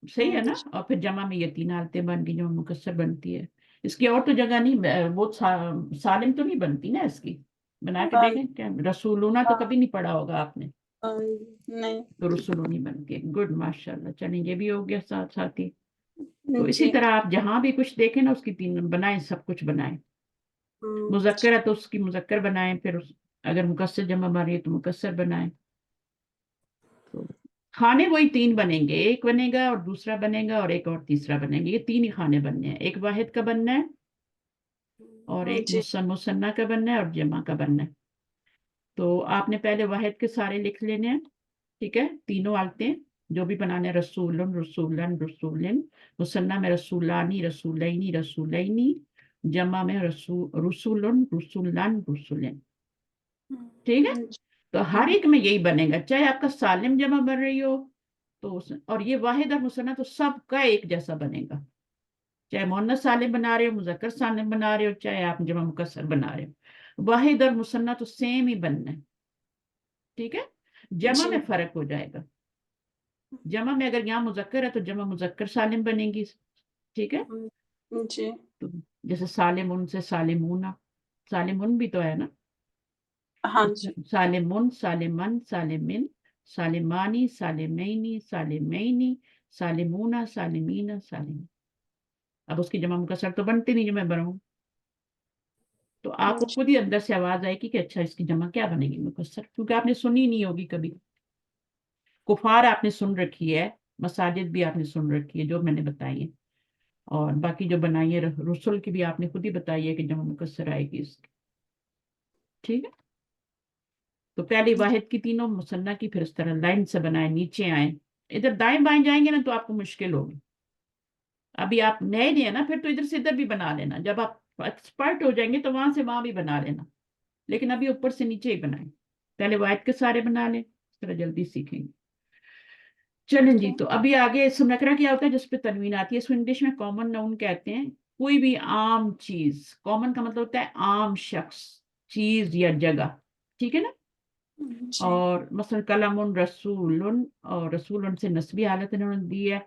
सही है ना। और फिर जमा में ये तीन हालतें बन गई जो मुकस्सर बनती है। इसकी और तो जगह नहीं, वो सालिम तो नहीं बनती ना इसकी। बना के देखें क्या, रसूलूना तो कभी नहीं पढ़ा होगा आपने, नहीं। तो रसूलूनी बनती है। गुड, माशाल्लाह। चलिए, ये भी हो गया साथ साथ ही। तो इसी जी। तरह आप जहां भी कुछ देखें ना, उसकी तीन बनाएं, सब कुछ बनाएं। मुजक्कर है तो उसकी मुजक्कर बनाएं, फिर अगर मुकस्सर जमा मारी है तो मुकस्सर बनाएं। तो खाने वही तीन बनेंगे, एक बनेगा और दूसरा बनेगा और एक और तीसरा बनेंगे, ये तीन ही खाने बनने हैं। एक वाहिद का बनना है, और एक जी मुसन्ना का बनना है, और जमा का बनना है। तो आपने पहले वाहिद के सारे लिख लेने हैं, ठीक है, तीनों हालतें जो भी बनाने हैं, रसूलन, रसूलन, रसूलिन। मुसन्ना में रसूलानी, रसूलैनी, रसूलैनी। जमा में रसूलन, रसूलन, रसूलिन, ठीक है। तो हर एक में यही बनेगा, चाहे आपका सालिम जमा बन रही हो तो और ये वाहिद और मुसन्ना तो सबका एक जैसा बनेगा, चाहे मुअन्नस सालिम बना रहे हो, मुजक्कर सालिम बना रहे हो, चाहे आप जमा मुकस्सर बना रहे हो, वाहिद और मुसन्ना तो सेम ही बनना है, ठीक है। जमा जी में फर्क हो जाएगा। जमा में अगर यहाँ मुजक्कर है तो जमा मुजक्कर सालिम बनेगी, ठीक है। जी। तो जैसे सालिमुन से सालिमूना, सालिमुन भी तो है ना, हाँ तो जी सालिमुन, सालिमन, सालिमिन, सालिमानी, सालिमैनी, सालिमैनी, सालिमूना, सालिमीना, सालिम। अब उसकी जमा मुकस्सर तो बनती नहीं जो मैं बनाऊं, तो आपको खुद ही अंदर से आवाज आएगी कि अच्छा इसकी जमा क्या बनेगी मुकस्सर, क्योंकि आपने सुनी नहीं होगी कभी। कुफार आपने सुन रखी है, मसाजिद भी आपने सुन रखी है जो मैंने बताई है, और बाकी जो बनाई है रसुल की भी आपने खुद ही बताई है कि जमा मुकस्सर आएगी इसकी, ठीक है। तो पहली वाहिद की तीनों, मुसन्ना की, फिर इस तरह लाइन से बनाए, नीचे आए। इधर दाएं बाएं जाएंगे ना तो आपको मुश्किल होगी। अभी आप नए नहीं है ना, फिर तो इधर से इधर भी बना लेना, जब आप एक्सपर्ट हो जाएंगे तो वहां से वहां भी बना लेना, लेकिन अभी ऊपर से नीचे ही बनाए। पहले वाहिद के सारे बना लें, तरह जल्दी सीखेंगे। चलें जी, तो अभी आगे इसम नकरा क्या होता है, जिस पे तनवीन आती है, इसको इंग्लिश में कॉमन नाउन कहते हैं। कोई भी आम चीज, कॉमन का मतलब होता है आम शख्स, चीज या जगह, ठीक है ना। जी और मसलन कलमुन रसूलुन, और रसूलुन से नस्बी हालत इन्होंने दी है।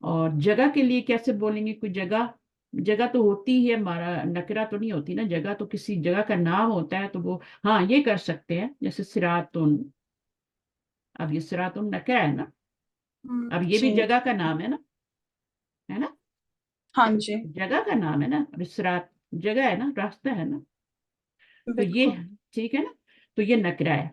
और जगह के लिए कैसे बोलेंगे, कोई जगह, जगह तो होती है, हमारा नकरा तो नहीं होती ना, जगह तो किसी जगह का नाम होता है, तो वो हाँ ये कर सकते हैं, जैसे सिरातुन। अब ये सिरातुन नकरा है ना, अब ये भी जी जगह का नाम है ना, हाँ जी जगह का नाम है ना, अब सिरात जगह है ना, रास्ता है ना, तो ये बिल्कुल ठीक है ना। तो ये नकरा है,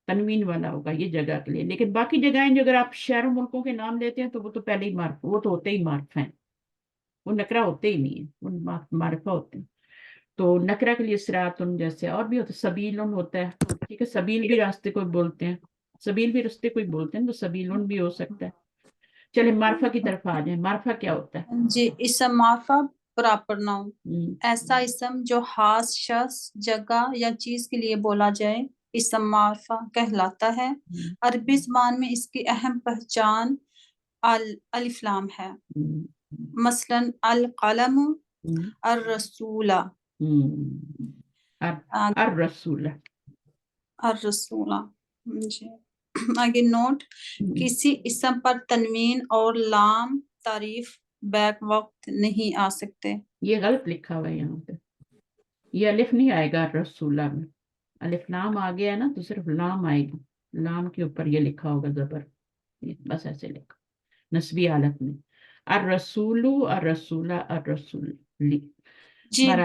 तनवीन वाला होगा ये जगह के लिए। लेकिन बाकी जगहें जो अगर आप शहरों मुल्कों के नाम लेते हैं तो वो तो पहले ही मार्फ, वो तो होते ही मार्फ हैं, वो नकरा होते ही नहीं है, वो मार्फा होते हैं। तो नकरा के लिए सिरातुन जैसे और भी होता है, सबीलुन होता है, ठीक है, सबील भी रास्ते को बोलते हैं, सबील भी रास्ते को ही बोलते हैं, तो सबीलुन भी हो सकता है। चलिए मार्फा की तरफ आ जाए, मार्फा क्या होता है। जी। इसम मार्फा प्रॉपर नाउन, हम्म, ऐसा इसम जो खास शख्स, जगह या चीज के लिए बोला जाए, इसम मार्फा कहलाता है। हम्म, अरबी जुबान में इसकी अहम पहचान अलिफ लाम है। हम्म, मसलन अल कलम, हम्म, अर रसूला, हम्म, अर रसूल। अर रसूला। जी। आगे नोट, किसी इसम पर तनवीन और लाम तारीफ बैक वक्त नहीं आ सकते। ये गलत लिखा हुआ है यहाँ पे, ये अलिफ नहीं आएगा रसूला में, अलिफ लाम आ गया है ना, तो सिर्फ लाम आएगी, लाम के ऊपर ये लिखा होगा जबर, ये बस ऐसे लिखा नस्बी हालत में, अर रसूलु अर रसूला अर रसूली। जी, बरा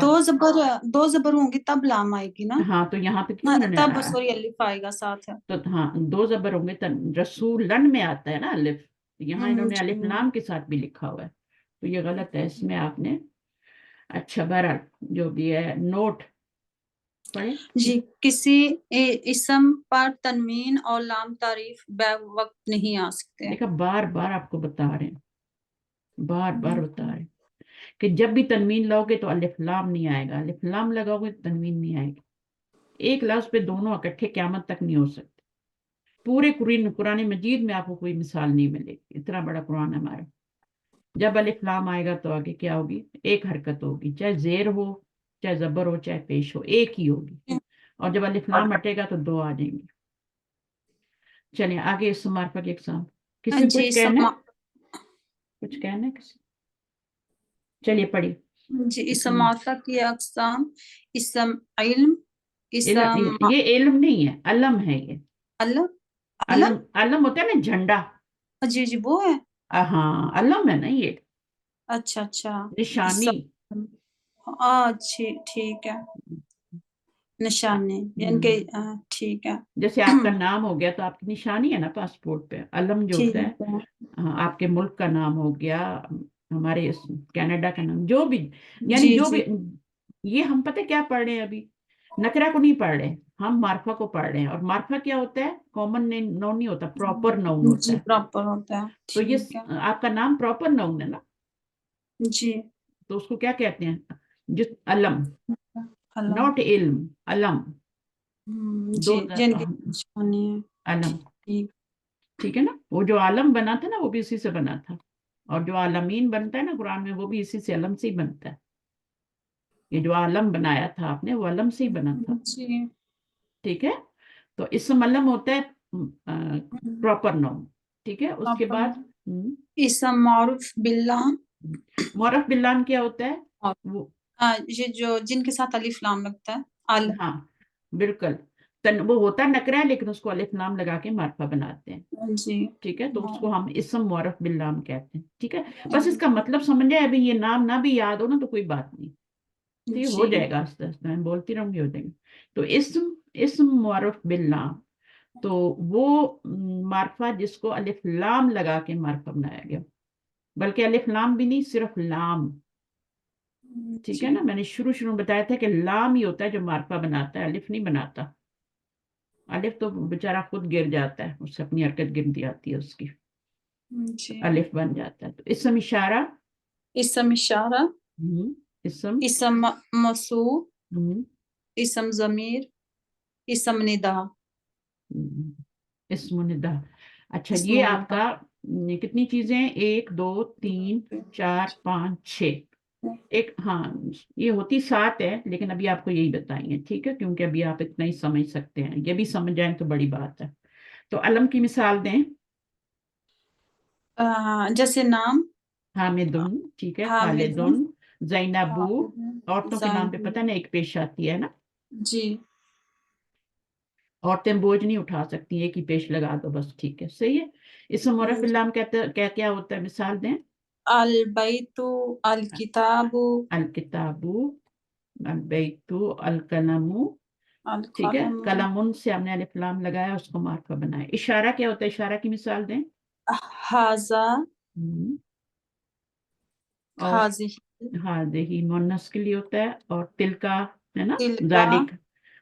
दो जबर होंगे तब लाम आएगी ना। हाँ, तो यहाँ पे क्यों हाँ, इन्होंने तब सॉरी अलिफ आएगा साथ है। तो हाँ दो जबर होंगे, रसूलन में आता है ना अलिफ, तो यहाँ इन्होंने जी अलिफ लाम के साथ भी लिखा हुआ है, तो ये गलत है, इसमें आपने अच्छा बहरहाल जो भी है नोट पढ़े। जी। किसी इसम पर तनवीन और लाम तारीफ बैक वक्त नहीं आ सकते। देखा, बार बार आपको बता रहे हैं, बार बार बता रहे हैं कि जब भी तनवीन लाओगे तो अलिफ लाम नहीं आएगा, अलिफ लाम लगाओगे तो तनवीन नहीं आएगी। एक लफ्ज पे दोनों इकट्ठे क़यामत तक नहीं हो सकते। पूरे कुरान मजीद में आपको कोई मिसाल नहीं मिलेगी, इतना बड़ा कुरान है हमारा। जब अलिफ लाम आएगा तो आगे क्या होगी, एक हरकत होगी, चाहे जेर हो, चाहे जबर हो, चाहे पेश हो, एक ही होगी। और जब अलिफ लाम हटेगा तो दो आ जाएंगे। चलिए आगे इस मार्फा के एग्जाम, किसी को जी कुछ कहना है किसी, चलिए पढ़िए। जी। इसम मार्फा की अक़साम, इसम इल्म, इसम ये इल्म नहीं है, अलम है ये। अल्लाह अलम, अलम होता है ना झंडा, जी जी वो है। हाँ अलम है ना ये, अच्छा अच्छा। निशानी। इसम अच्छी ठीक है, निशानी यानी कि ठीक है। जैसे आपका नाम हो गया तो आपकी निशानी है ना पासपोर्ट पे, अलम जो ठीक होता है। है हाँ, आपके मुल्क का नाम हो गया, हमारे कनाडा का नाम, जो भी, यानी जी जो जी भी। ये हम पता क्या पढ़ रहे हैं अभी, नकरा को नहीं पढ़ रहे, हम मार्फा को पढ़ रहे हैं। और मार्फा क्या होता है, कॉमन नाउन नहीं होता, प्रॉपर नाउन होता जी है। प्रॉपर होता है तो ये ठीक है। आपका नाम प्रॉपर नाउन है ना, जी तो उसको क्या कहते हैं, जिस अलम, अलम नॉट इल्म, अलम, दो जी जिनकी निशानी है अलम, ठीक। ठीक है ना। वो जो आलम बना था ना वो भी इसी से बना था, और जो आलमीन बनता है ना कुरान में वो भी इसी से, अलम से ही बनता है। ये जो आलम बनाया था आपने वो अलम से ही बना था, जी ठीक है। तो इसम अलम होता है प्रॉपर नाउन, ठीक है। उसके प्रॉपर बाद इसम मारूफ बिल्लाह, मुअर्रफ बिल्लाम क्या होता है, और वो ये जो जिनके साथ अलिफ लाम लगता है अल। हाँ बिल्कुल, वो होता है नकरा है लेकिन उसको अलिफ लाम लगा के मार्फा बनाते हैं, जी ठीक है। तो उसको हम इसम मुअर्रफ बिल्लाम कहते हैं, ठीक है। बस इसका मतलब समझ जाए, अभी ये नाम ना भी याद हो ना तो कोई बात नहीं, ठीक है, हो जी जाएगा आस्ते आस्ते, मैं बोलती रहूंगी हो जाएंगे। तो इस्म, इस्म मुअर्रफ बिल्लाम, तो वो मार्फा जिसको अलिफ लाम लगा के मार्फा बनाया गया, बल्कि अलिफ लाम भी नहीं, सिर्फ लाम, ठीक है जी ना। मैंने शुरू शुरू में बताया था कि लाम ही होता है जो मार्फा बनाता है, अलिफ नहीं बनाता। अलिफ तो बेचारा खुद गिर जाता है, उससे अपनी हरकत गिनती आती है उसकी, जी। अलिफ बन जाता है। तो इसम इशारा, इसम इशारा, इसम, इसम मौसू, हम्म, इसम जमीर, इसम निदा। اسم ندا. اچھا اسم یہ ندا. آپ کا کتنی چیزیں ہیں؟ 1 2 3 4 5 6. ایک ہاں یہ ہوتی 7 ہے لیکن ابھی آپ کو یہی بتائیں گے ٹھیک ہے کیونکہ ابھی آپ اتنا ہی سمجھ سکتے ہیں, یہ بھی سمجھ جائیں تو بڑی بات ہے. تو علم کی مثال دیں. جیسے نام حامدن ٹھیک ہے, حامد، خالدن, زینبو. خالد، عورتوں کے نام پہ زینب. پتہ نا ایک پیش آتی ہے نا, جی عورتیں بوجھ نہیں اٹھا سکتی, ایک ہی پیش لگا دو بس, ٹھیک ہے صحیح ہے. اسم معرف علام کیا ہوتا ہے, مثال دیں. البیت، الکتاب، الکتابو, البیتو, القلم. ٹھیک ہے, القلم، قلم سے ہم نے الف لام لگایا, اس کو معرفہ بنایا. اشارہ کیا ہوتا ہے, اشارہ کی مثال دیں. ہذا، ہم، اور ہاذہ، ہی مونس کے لیے ہوتا ہے, اور تلکا ہے نا, تلکا، ذالک.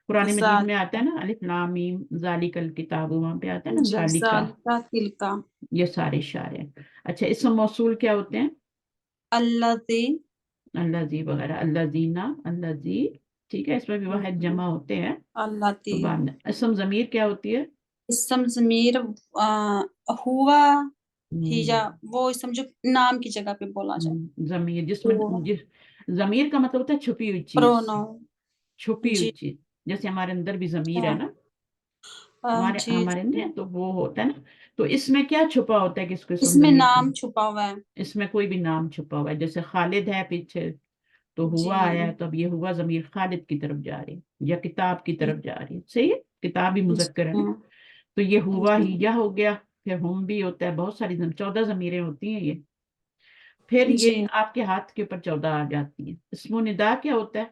قرآن مجید میں آتا ہے ذالک، نا الف لام میم ذالک الکتاب, وہاں پہ آتا ہے نا جی ذالکا. ذالکا، تلکا. یہ سارے اشارے ہیں. اچھا اسم موصول کیا ہوتے ہیں, الذی، اللہ زی وغیرہ, اللہ زینا, اللہ زی. ٹھیک ہے, اس میں بھی واحد جمع ہوتے ہیں. تو اللاتی. بعد میں اسم ضمیر کیا ہوتی ہے, اسم ضمیر ہوا ہیا، ہم، وہ اسم جو نام کی جگہ پہ بولا جائے. ضمیر جس میں تو ضمیر کا مطلب ہوتا ہے چھپی ہوئی چیز, پروناؤن. چھپی ہوئی جی چیز. جیسے ہمارے اندر بھی ضمیر ہے نا, جی ہمارے اندر تو وہ ہوتا ہے نا. تو اس میں کیا چھپا ہوتا ہے, کس کو اس اسم میں ضمیر نام چھپا ہوا ہے. اس میں کوئی بھی نام چھپا ہوا ہے. جیسے خالد ہے پیچھے تو ہوا جی آیا ہے, تو اب یہ ہوا ضمیر خالد کی طرف جا رہی ہے, یا کتاب کی طرف جا رہی ہے. صحیح ہے, کتاب ہی مذکر ہے نا. تو یہ ہوا جی ہی ہو گیا. پھر ہم بھی ہوتا ہے, بہت ساری 14 ضمیریں ہوتی ہیں یہ. پھر جی یہ آپ کے ہاتھ کے اوپر 14 آ جاتی ہیں. اسم و ندا کیا ہوتا ہے,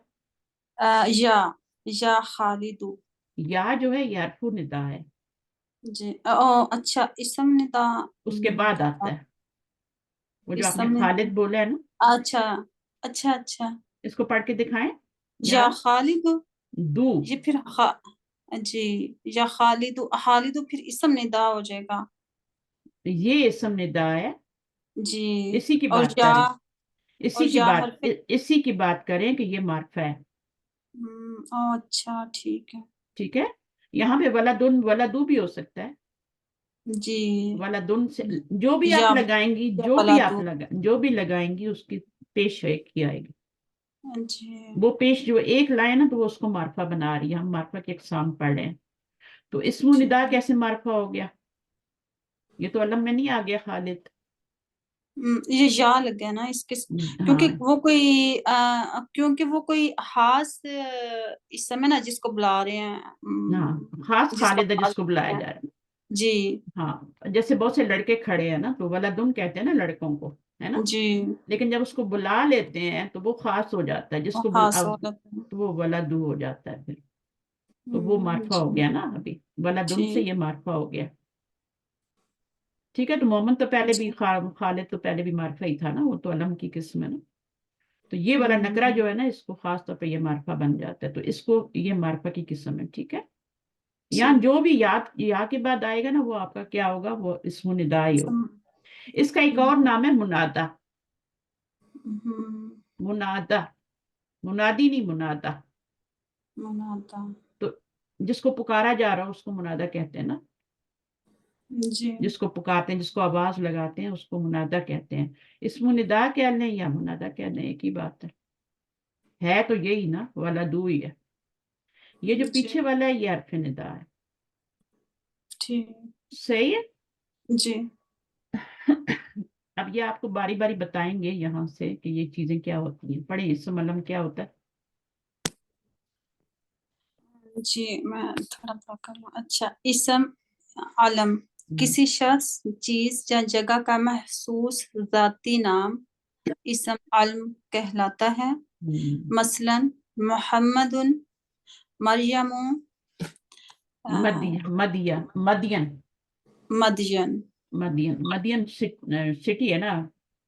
یا خالدو. یا جو ہے یہ حرف ندا ہے, جی اچھا اسم ندا. اس کے بعد آتا ہے. وہ جو آپ نے اسم ندا، خالد بولا ہے نا, اچھا اچھا اچھا. اس کو پڑھ کے دکھائیں. یا خالدو، دو, یہ پھر جی یا خالدو، خالدو پھر اسم ندا ہو جائے گا. یہ اسم ندا ہے. جی اسی کی اور بات یا، کریں, اور یا حرف. اسی کی بات کریں کہ یہ معرفہ ہے. اچھا ٹھیک ہے. ٹھیک ہے, یہاں پہ ولدن, ولدو بھی ہو سکتا ہے. جی ولدن سے جو بھی یا آپ لگائیں گی, بلادو. جو بھی لگائیں گی اس کی پیش ہے کی آئے گی. جی وہ پیش جو ایک لائے نا, تو وہ اس کو معرفہ بنا رہی ہے. ہم معرفہ کے اقسام پڑھ رہے ہیں. تو اسم و ٹھیک ندا ہے. کیسے معرفہ ہو گیا, یہ تو علم میں نہیں آ گیا خالد. یہ یا لگ گیا نا اس کے، ہاں کیونکہ وہ کوئی خاص اسم ہے نا جس کو بلا رہے ہیں. ہاں, خاص جس کا خالد ہے جس کو بلایا ہے. جا رہا ہے. جی ہاں, جیسے بہت سے لڑکے کھڑے ہیں نا, تو ولدن کہتے ہیں نا لڑکوں کو, ہے نا. جی لیکن جب اس کو بلا لیتے ہیں تو وہ خاص ہو جاتا ہے, جس وہ کو خاص ہو جاتا ہے. تو وہ ولدو ہو جاتا ہے پھر. تو وہ معرفہ ہو جی گیا نا ابھی, ولدن سے جی یہ معرفہ ہو گیا. ٹھیک ہے, تو مومن تو پہلے بھی, جی. خالد تو پہلے بھی معرفہ ہی تھا نا, وہ تو علم کی قسم ہے نا. تو یہ والا نکرہ جو ہے نا, اس کو خاص طور پہ یہ معرفہ بن جاتا ہے, تو اس کو یہ معرفہ کی قسم ہے. ٹھیک ہے, یہاں ٹھیک. جو بھی یا کے بعد آئے گا نا, وہ آپ کا کیا ہوگا, وہ اسم و ندا ہی ہوگا. اس کا ایک اور نام ہے منادا. منادا, منادی نہیں, منادا. منادا. تو جس کو پکارا جا رہا ہو اس کو منادا کہتے ہیں نا. جی جس کو پکارتے ہیں, جس کو آواز لگاتے ہیں, اس کو منادا کہتے ہیں. اسم و ندا کہہ لیں یا منادا کہہ لیں, ایک ہی بات ہے تو یہی نا, ولدو ہی ہے. یہ جو جی پیچھے والا ہے یہ حرف ندا ہے. ٹھیک. صحیح ہے. جی اب یہ آپ کو باری باری بتائیں گے یہاں سے کہ یہ چیزیں کیا ہوتی ہیں. پڑھیں, اسم علم کیا ہوتا ہے. جی میں تھوڑا پڑھ کر لوں. اچھا اسم علم کسی شخص، چیز یا جگہ کا محسوس ذاتی نام اسم علم کہلاتا ہے. مثلا محمد، مریم، مدین, مدین. مدین سٹی ہے نا.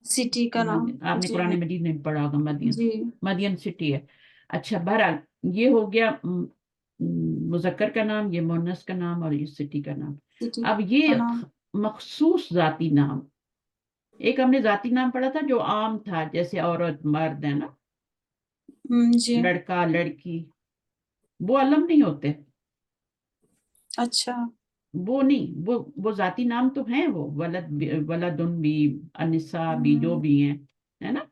سٹی کا نام. آپ نے جی قرآن مجید میں پڑھا ہوگا مدین. جی مدین سٹی ہے. اچھا, بہرحال یہ ہو گیا مذکر کا نام, یہ مؤنث کا نام, اور یہ سٹی کا نام. سٹی اب کا یہ نام. مخصوص ذاتی نام. ایک ہم نے ذاتی نام پڑھا تھا جو عام تھا, جیسے عورت, مرد ہے نا, جی لڑکا, لڑکی, وہ علم نہیں ہوتے. اچھا वो नहीं, वो जाती नाम तो हैं, वो वलदुन भी, अनिसा भी, जो भी हैं, है ना।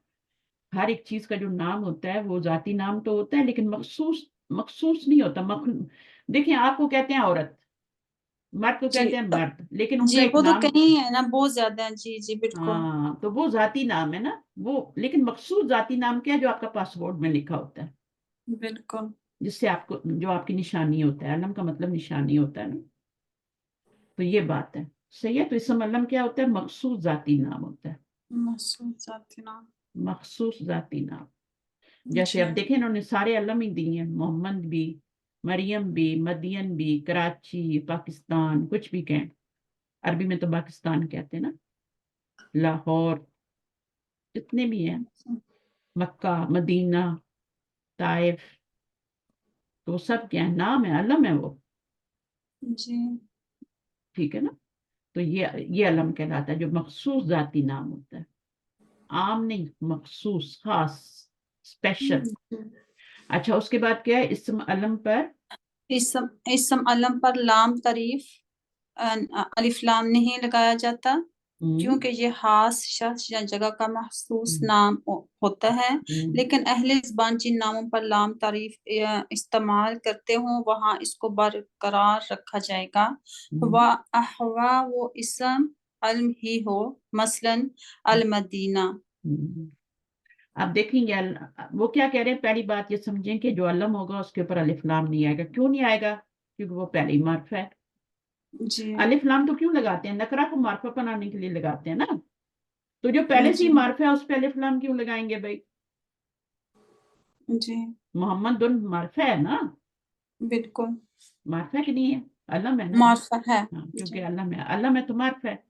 हर एक चीज का जो नाम होता है वो जाती नाम तो होता है, लेकिन मखसूस मखसूस नहीं होता। देखिए, आपको कहते हैं औरत, मर्द को जी कहते हैं मर्द, लेकिन उनका जी, एक वो तो नाम। कहीं है ना, बहुत ज्यादा है। जी जी बिल्कुल। हाँ, तो वो जाती नाम है ना वो, लेकिन मखसूस जाती नाम क्या है, जो आपका पासपोर्ट में लिखा होता है, बिल्कुल। जिससे आपको, जो आपकी निशानी होता है, अलम का मतलब निशानी होता है ना। तो ये बात है, सही है। तो इसम अलम क्या होता है, मखसूस जाती नाम होता है, महसूस जाती नाम। मखसूस जाती नाम। जैसे जी अब देखें, इन्होंने सारे अलम ही दिए हैं, मोहम्मद भी, मरियम भी, मदियन भी, कराची, पाकिस्तान, कुछ भी कहें। अरबी में तो पाकिस्तान कहते हैं ना, लाहौर, जितने भी हैं, मक्का, मदीना, ताइफ, तो वो सब क्या है, नाम है, अलम है वो, जी ठीक है ना। तो ये अलम कहलाता है, जो मखसूस जाती नाम होता है, आम नहीं, मखसूस, खास, स्पेशल। जी। अच्छा, उसके बाद क्या है, इस्म अलम पर, इसम अलम पर लाम तारीफ अलिफ लाम नहीं लगाया जाता, हम्म, क्योंकि ये खास शख्स या जगह का महसूस हम्म, नाम होता है। हम्म, लेकिन अहले ज़बान जिन नामों पर लाम तारीफ इस्तेमाल करते हों वहाँ इसको बरकरार रखा जाएगा। हम्म, वह वो इसम अलम ही हो, मसलन अल मदीना। हम्म। अब देखेंगे वो क्या कह रहे हैं, पहली बात ये समझें कि जो अलम होगा उसके ऊपर अलिफ लाम नहीं आएगा। क्यों नहीं आएगा? क्योंकि वो पहले ही मार्फ है। जी अलिफ लाम तो क्यों लगाते हैं, नकरा को मार्फा बनाने के लिए लगाते हैं ना। तो जो पहले से जी ही मार्फ है उस पे अलिफ लाम क्यों लगाएंगे भाई? जी मोहम्मद उन मार्फ है ना, बिल्कुल। मार्फ है कि नहीं है? अलम है ना। मार्फा है। हाँ, जी क्योंकि अलम है तो मार्फ है,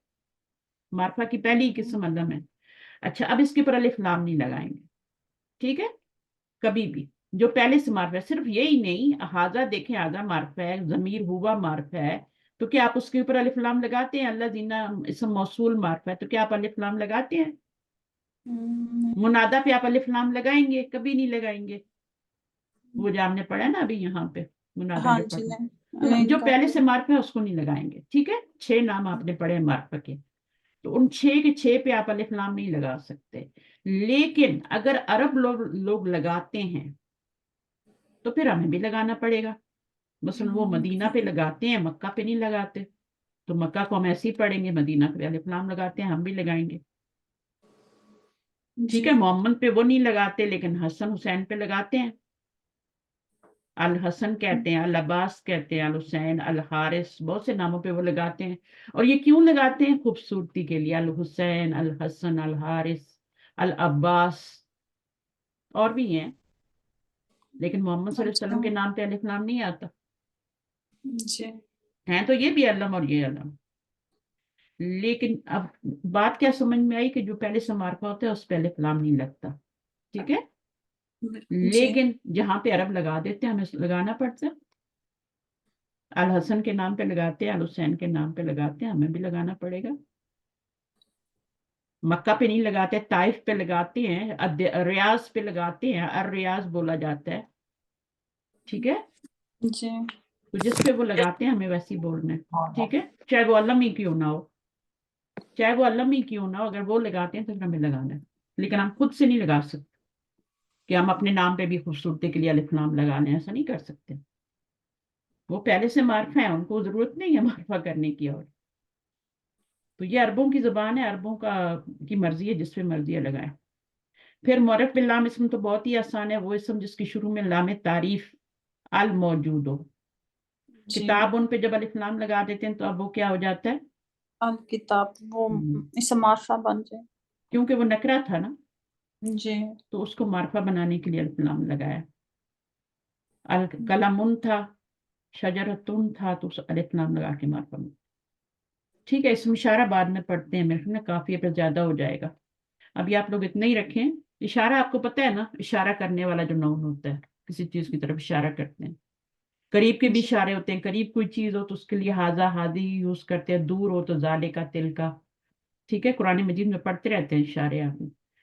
मार्फा की पहली ही किस्म अलम है। अच्छा, अब इसके ऊपर अलिफ लाम नहीं लगाएंगे, ठीक है, कभी भी। जो पहले से मार्फ है, सिर्फ यही नहीं, हाजा देखें, हाजा मार्फ है, जमीर हुआ मार्फ है, तो क्या आप उसके ऊपर अलिफ लाम लगाते हैं? अल्लाह जीना इसम मौसूल मार्फ है, तो क्या आप अलिफ लाम लगाते हैं? नहीं। मुनादा पे आप अलिफ लाम लगाएंगे? कभी नहीं लगाएंगे। वो जो आपने पढ़ा है ना अभी यहाँ पे, मुनादा हाँ जो जी, पढ़ा, नहीं तो नहीं जो पहले लगाते। से मार्फ है उसको नहीं लगाएंगे, ठीक है। 6 नाम आपने पढ़े हैं मार्फ के, तो उन 6 के 6 पे आप अलिफ लाम नहीं लगा सकते। लेकिन अगर अरब लोग लगाते हैं तो फिर हमें भी लगाना पड़ेगा। मसलन वो मदीना पे लगाते हैं, मक्का पे नहीं लगाते, तो मक्का को हम ऐसे ही पढ़ेंगे, मदीना पे अलिफ लाम लगाते हैं, हम भी लगाएंगे, ठीक जी है। मोहम्मद पे वो नहीं लगाते, लेकिन हसन हुसैन पे लगाते हैं। अल हसन कहते हैं, अल अब्बास कहते हैं, अल हुसैन, अल हारिस, बहुत से नामों पे वो लगाते हैं। और ये क्यों लगाते हैं? खूबसूरती के लिए, अल हुसैन, अल हसन, अल हारिस, अल अब्बास, और भी हैं। लेकिन मोहम्मद सल्लल्लाहु अलैहि अच्छा। वसल्लम के नाम पे अलिफ लाम नहीं आता। जी हैं तो ये भी अलम और ये अलम। लेकिन अब बात क्या समझ में आई कि जो पहले से मार्का होता है उस पे अलिफ लाम नहीं लगता, ठीक है। जी लेकिन जहां पे अरब लगा देते हैं हमें लगाना पड़ता है। अल हसन के नाम पे लगाते हैं, अल हुसैन के नाम पे लगाते हैं, हमें भी लगाना पड़ेगा। मक्का पे नहीं लगाते, ताइफ पे लगाते हैं, रियाज पे लगाते हैं, अर रियाज बोला जाता है, ठीक है। जी तो जिस पे वो लगाते हैं हमें वैसे ही बोलना है, ठीक है, चाहे वो अलम ही क्यों ना हो, चाहे वो अलम ही क्यों ना हो, अगर वो लगाते हैं तो फिर हमें लगाना है। लेकिन हम खुद से नहीं लगा सकते कि हम अपने नाम पे भी खूबसूरती के लिए अलिफ लाम लगा लें, ऐसा नहीं कर सकते। वो पहले से मार्फा है, उनको जरूरत नहीं है मार्फा करने की। और तो ये अरबों की जुबान है, अरबों का की मर्जी है, जिस पे मर्जी है लगाए। फिर मुअर्रफ बिल लाम इसम तो बहुत ही आसान है, वो इसम जिसकी शुरू में लाम तारीफ अल मौजूद हो। जी। किताब उन पे जब अलिफ लाम लगा देते हैं तो अब वो क्या हो जाता है? अल किताब वो हम्म, इसे मार्फा बन जाए। क्योंकि वो नकरा था ना, जी तो उसको मार्फा बनाने के लिए अलिफ लाम लगाया। अल कलमुन था, शजरतुन था, तो उस अलिफ लाम लगा के मार्फा में, ठीक है। इसमें इशारा बाद में पढ़ते हैं, मेरे ख्याल में काफी पर ज्यादा हो जाएगा। अभी आप लोग इतना ही रखें। इशारा आपको पता है ना, इशारा करने वाला जो नाउन होता है, किसी चीज की तरफ इशारा करते हैं। करीब के भी जी इशारे होते हैं, करीब कोई चीज हो तो उसके लिए हाजा हादी यूज करते हैं, दूर हो तो जाले का, तिल का, ठीक है। कुरान मजीद में पढ़ते रहते हैं इशारे आप,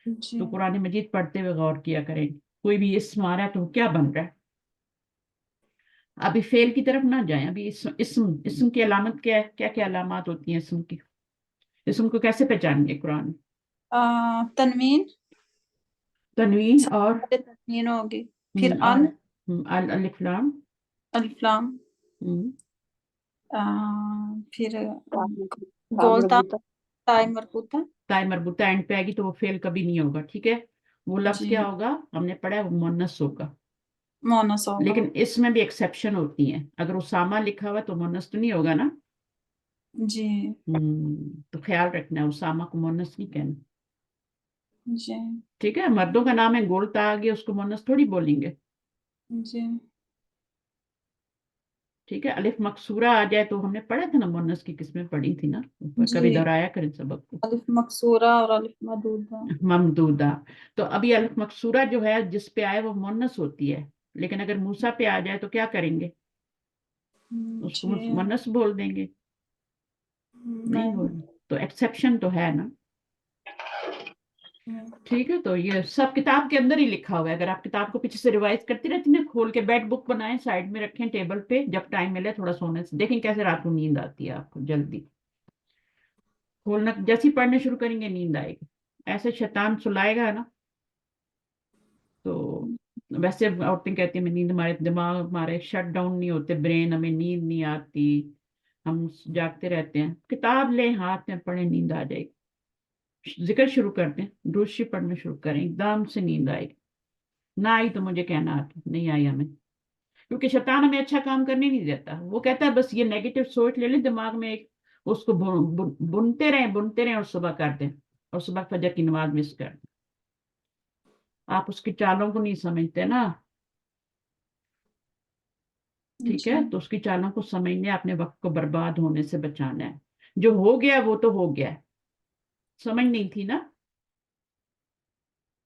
जी तो कुरान मजीद पढ़ते हुए गौर किया करें। कोई भी इस्म आ रहा है तो वो क्या बन रहा है। अभी फेल की तरफ ना जाएं, अभी इसम की अलामत क्या है, क्या क्या अलामत होती हैं इसम की? इसम को कैसे पहचानेंगे कुरान में? तनवीन, तनवीन सबसे और पहले तनवीन होगी, फिर अल, अलिफ लाम, अलिफ लाम, हम्म, फिर ता गोलता, मरबूता। ताई मरबूता। ताई मरबूता एंड पे आएगी तो वो फेल कभी नहीं होगा, ठीक है। वो लफ्ज जी, क्या होगा, हमने पढ़ा है, वो मुन्नस होगा। मोनस होगा। लेकिन इसमें भी एक्सेप्शन होती है, अगर उसामा लिखा हुआ तो मुन्नस तो नहीं होगा ना। जी, तो ख्याल रखना है, उसामा को मुन्नस नहीं कहना, जी, ठीक है। मर्दों का नाम है, गोलता आ गया, उसको मुन्नस थोड़ी बोलेंगे, जी, ठीक है। अलिफ मकसूरा आ जाए तो हमने पढ़ा था ना, मुन्नस की किस्में पढ़ी थी ना ऊपर, कभी जी, दोहराया करें सबक को। अलिफ मकसूरा और अलिफ मदूदा। ममदूदा, तो अभी अलिफ मकसूरा जो है जिस पे आए वो मुन्नस होती है, लेकिन अगर मूसा पे आ जाए तो क्या करेंगे, उसको जी, मुन्नस बोल देंगे, नहीं नहीं, बोल, तो एक्सेप्शन तो है ना, ठीक है। तो ये सब किताब के अंदर ही लिखा हुआ है, अगर आप किताब को पीछे से रिवाइज करती रहती ना, खोल के बैठ बुक बनाएं, साइड में रखें टेबल पे, जब टाइम मिले थोड़ा सोने से देखें कैसे रात को नींद आती है आपको जल्दी। खोलना जैसे ही पढ़ने शुरू करेंगे नींद आएगी, ऐसे शैतान सुलाएगा ना। तो वैसे औरतें कहती हैं मैं नींद, हमारे दिमाग हमारे शट डाउन नहीं होते, ब्रेन, हमें नींद नहीं आती, हम जागते रहते हैं। किताब लें हाथ में, पढ़े, नींद आ जाएगी। जिक्र शुरू कर दें, दुरूद शरीफ पढ़ना शुरू करें, एकदम से नींद आएगी। ना आई तो मुझे कहना आता नहीं आई हमें, क्योंकि शैतान हमें अच्छा काम करने नहीं देता। वो कहता है बस ये नेगेटिव सोच ले लें दिमाग में एक, उसको बुनते रहें और सुबह कर दें, और सुबह फजर की नमाज मिस कर दें। आप उसकी चालों को नहीं समझते ना, ठीक जी, है। तो उसकी चालों को समझने, अपने वक्त को बर्बाद होने से बचाना है। जो हो गया वो तो हो गया है, समझ नहीं थी ना,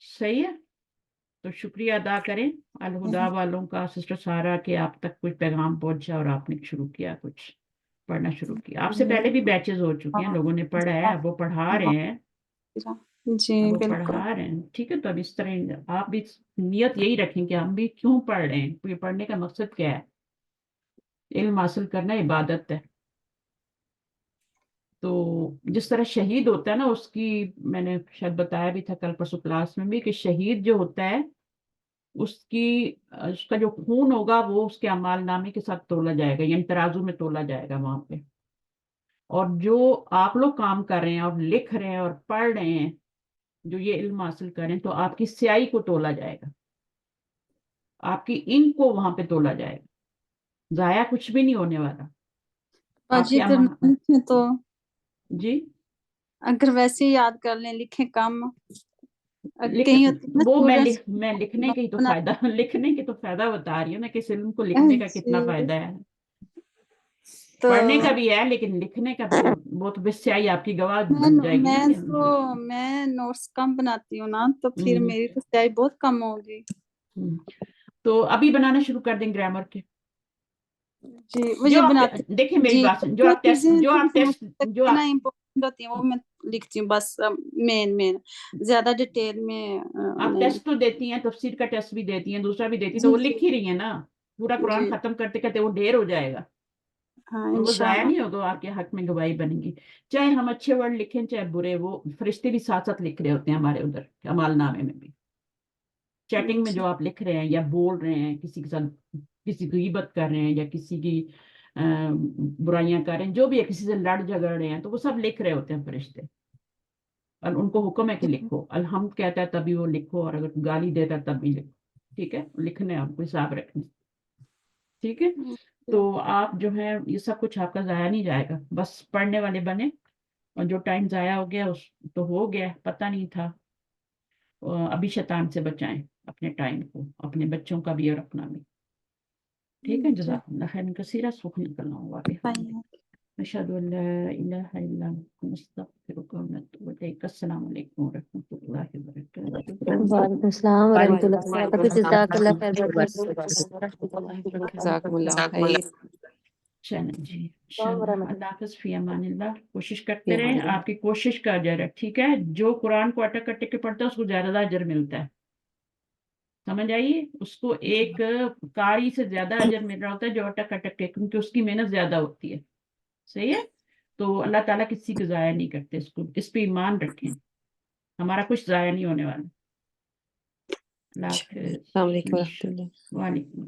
सही है। तो शुक्रिया अदा करें अलहुदा वालों का, सिस्टर सारा, के आप तक कुछ पैगाम पहुंचा और आपने शुरू किया, कुछ पढ़ना शुरू किया। आपसे पहले भी बैचेस हो चुके हैं, लोगों ने पढ़ा है, अब वो पढ़ा रहे हैं, जी, अब वो बिल्कुल। पढ़ा रहे हैं, ठीक है। तो अब इस तरह आप भी नियत यही रखें कि हम भी क्यों पढ़ रहे हैं, ये पढ़ने का मकसद क्या है, इल्म हासिल करना इबादत है। तो जिस तरह शहीद होता है ना, उसकी मैंने शायद बताया भी था कल परसों क्लास में भी, कि शहीद जो होता है उसका जो खून होगा वो उसके अमाल नामे के साथ तोला जाएगा, यानी तराजू में तोला जाएगा वहां पे। और जो आप लोग काम कर रहे हैं और लिख रहे हैं और पढ़ रहे हैं, जो ये इल्म हासिल करें, तो आपकी स्याही को तोला जाएगा, आपकी इंक को वहां पे तोला जाएगा, जाया कुछ भी नहीं होने वाला बाजी आपके अगर अमा ना लिखे तो, जी। अगर वैसे ही याद कर लें, लिखे कम, लिख कहीं होती है ना वो स्टूडेंट्स। मैं लिखने के ही तो फायदा लिखने के तो फायदा बता रही हूँ ना, कि इस इल्म को लिखने का कितना जी, फायदा है। तो पढ़ने का भी है लेकिन लिखने का भी, वो तो स्याही आपकी गवाह बन जाएगी ना कि हम जो। मैं नोट्स कम बनाती हूँ ना, तो फिर हम्म, मेरी तो स्याही बहुत कम होगी। हम्म। तो अभी बनाना शुरू कर दें ग्रामर के, जी, जो मुझे आप बनाते। देखिए मेरी जी, बात सुन, जो चीजें थोड़ी सी मुझे जो लगती है ना आप इम्पोर्टेंट होती है, वो मैं लिखती हूँ बस, मेन मेन, ज्यादा डिटेल में आप नहीं। टेस्ट तो देती हैं, तफसीर का टेस्ट भी देती हैं, दूसरा भी देती हैं, तो जी, वो जी, लिख ही रही है ना। पूरा कुरान जी, खत्म करते करते वो ढेर हो जाएगा, हाँ, और वो जाया इंशाल्लाह। नहीं होगा, आपके हक में गवाही बनेगी। चाहे हम अच्छे वर्ड लिखें चाहे बुरे, वो फरिश्ते भी साथ साथ लिख रहे होते हैं हमारे उधर अमाल नामे में भी। चैटिंग में जी, जो आप लिख रहे हैं या बोल रहे हैं किसी के साथ, किसी की गीबत कर रहे हैं या किसी की बुराइयां कर रहे हैं, जो भी है, किसी से लड़ झगड़ रहे हैं, तो वो सब लिख रहे होते हैं फरिश्ते। और उनको हुक्म है कि लिखो, अलहम्द कहता है तभी वो लिखो, और अगर गाली देता है तब भी लिखो, ठीक है। लिखने आपको हिसाब रखने, ठीक है। तो आप जो है ये सब कुछ आपका जाया नहीं जाएगा, बस पढ़ने वाले बने, और जो टाइम जाया हो गया उस तो हो गया, पता नहीं था। अभी शैतान से बचाएं अपने टाइम को, अपने बच्चों का भी और अपना भी, ठीक है। जी, जज़ाकल्लाह खैरन कसीरा, सुख निकलना हुआ के बताइए। अशहदु अल्ला इलाहा इल्ला अंता नस्तगफिरुका व नतूबु इलैक। अस्सलाम वालेकुम व रहमतुल्लाहि व बरकातुहू। वालेकुम अस्सलाम वरहमतुल्लाहि वबरकातुहू। जज़ाकल्लाह खैर। जज़ाकुमुल्लाह खैर। चलें जी, अस्सलाम इंशाल्लाह। वरहमतुल्लाहि। अल्लाह हाफ़िज़, फ़ी अमानिल्लाह। कोशिश करते फी रहें, अमानिल्लाह। आपकी कोशिश का अजर है, ठीक है। जो कुरान को अटक अटक के पढ़ता है उसको ज्यादा अजर मिलता है। समझ आई? उसको एक कारी से ज्यादा अजर मिल रहा होता है जो अटक अटक के, क्योंकि उसकी मेहनत ज्यादा होती है। सही है? तो अल्लाह ताला किसी को जाया नहीं करते, इसको इस पे ईमान रखें, हमारा कुछ जाया नहीं होने वाला। अल्लाह हाफिज़। अस्सलाम वालेकुम रहमतुल्लाह। वालेकुम।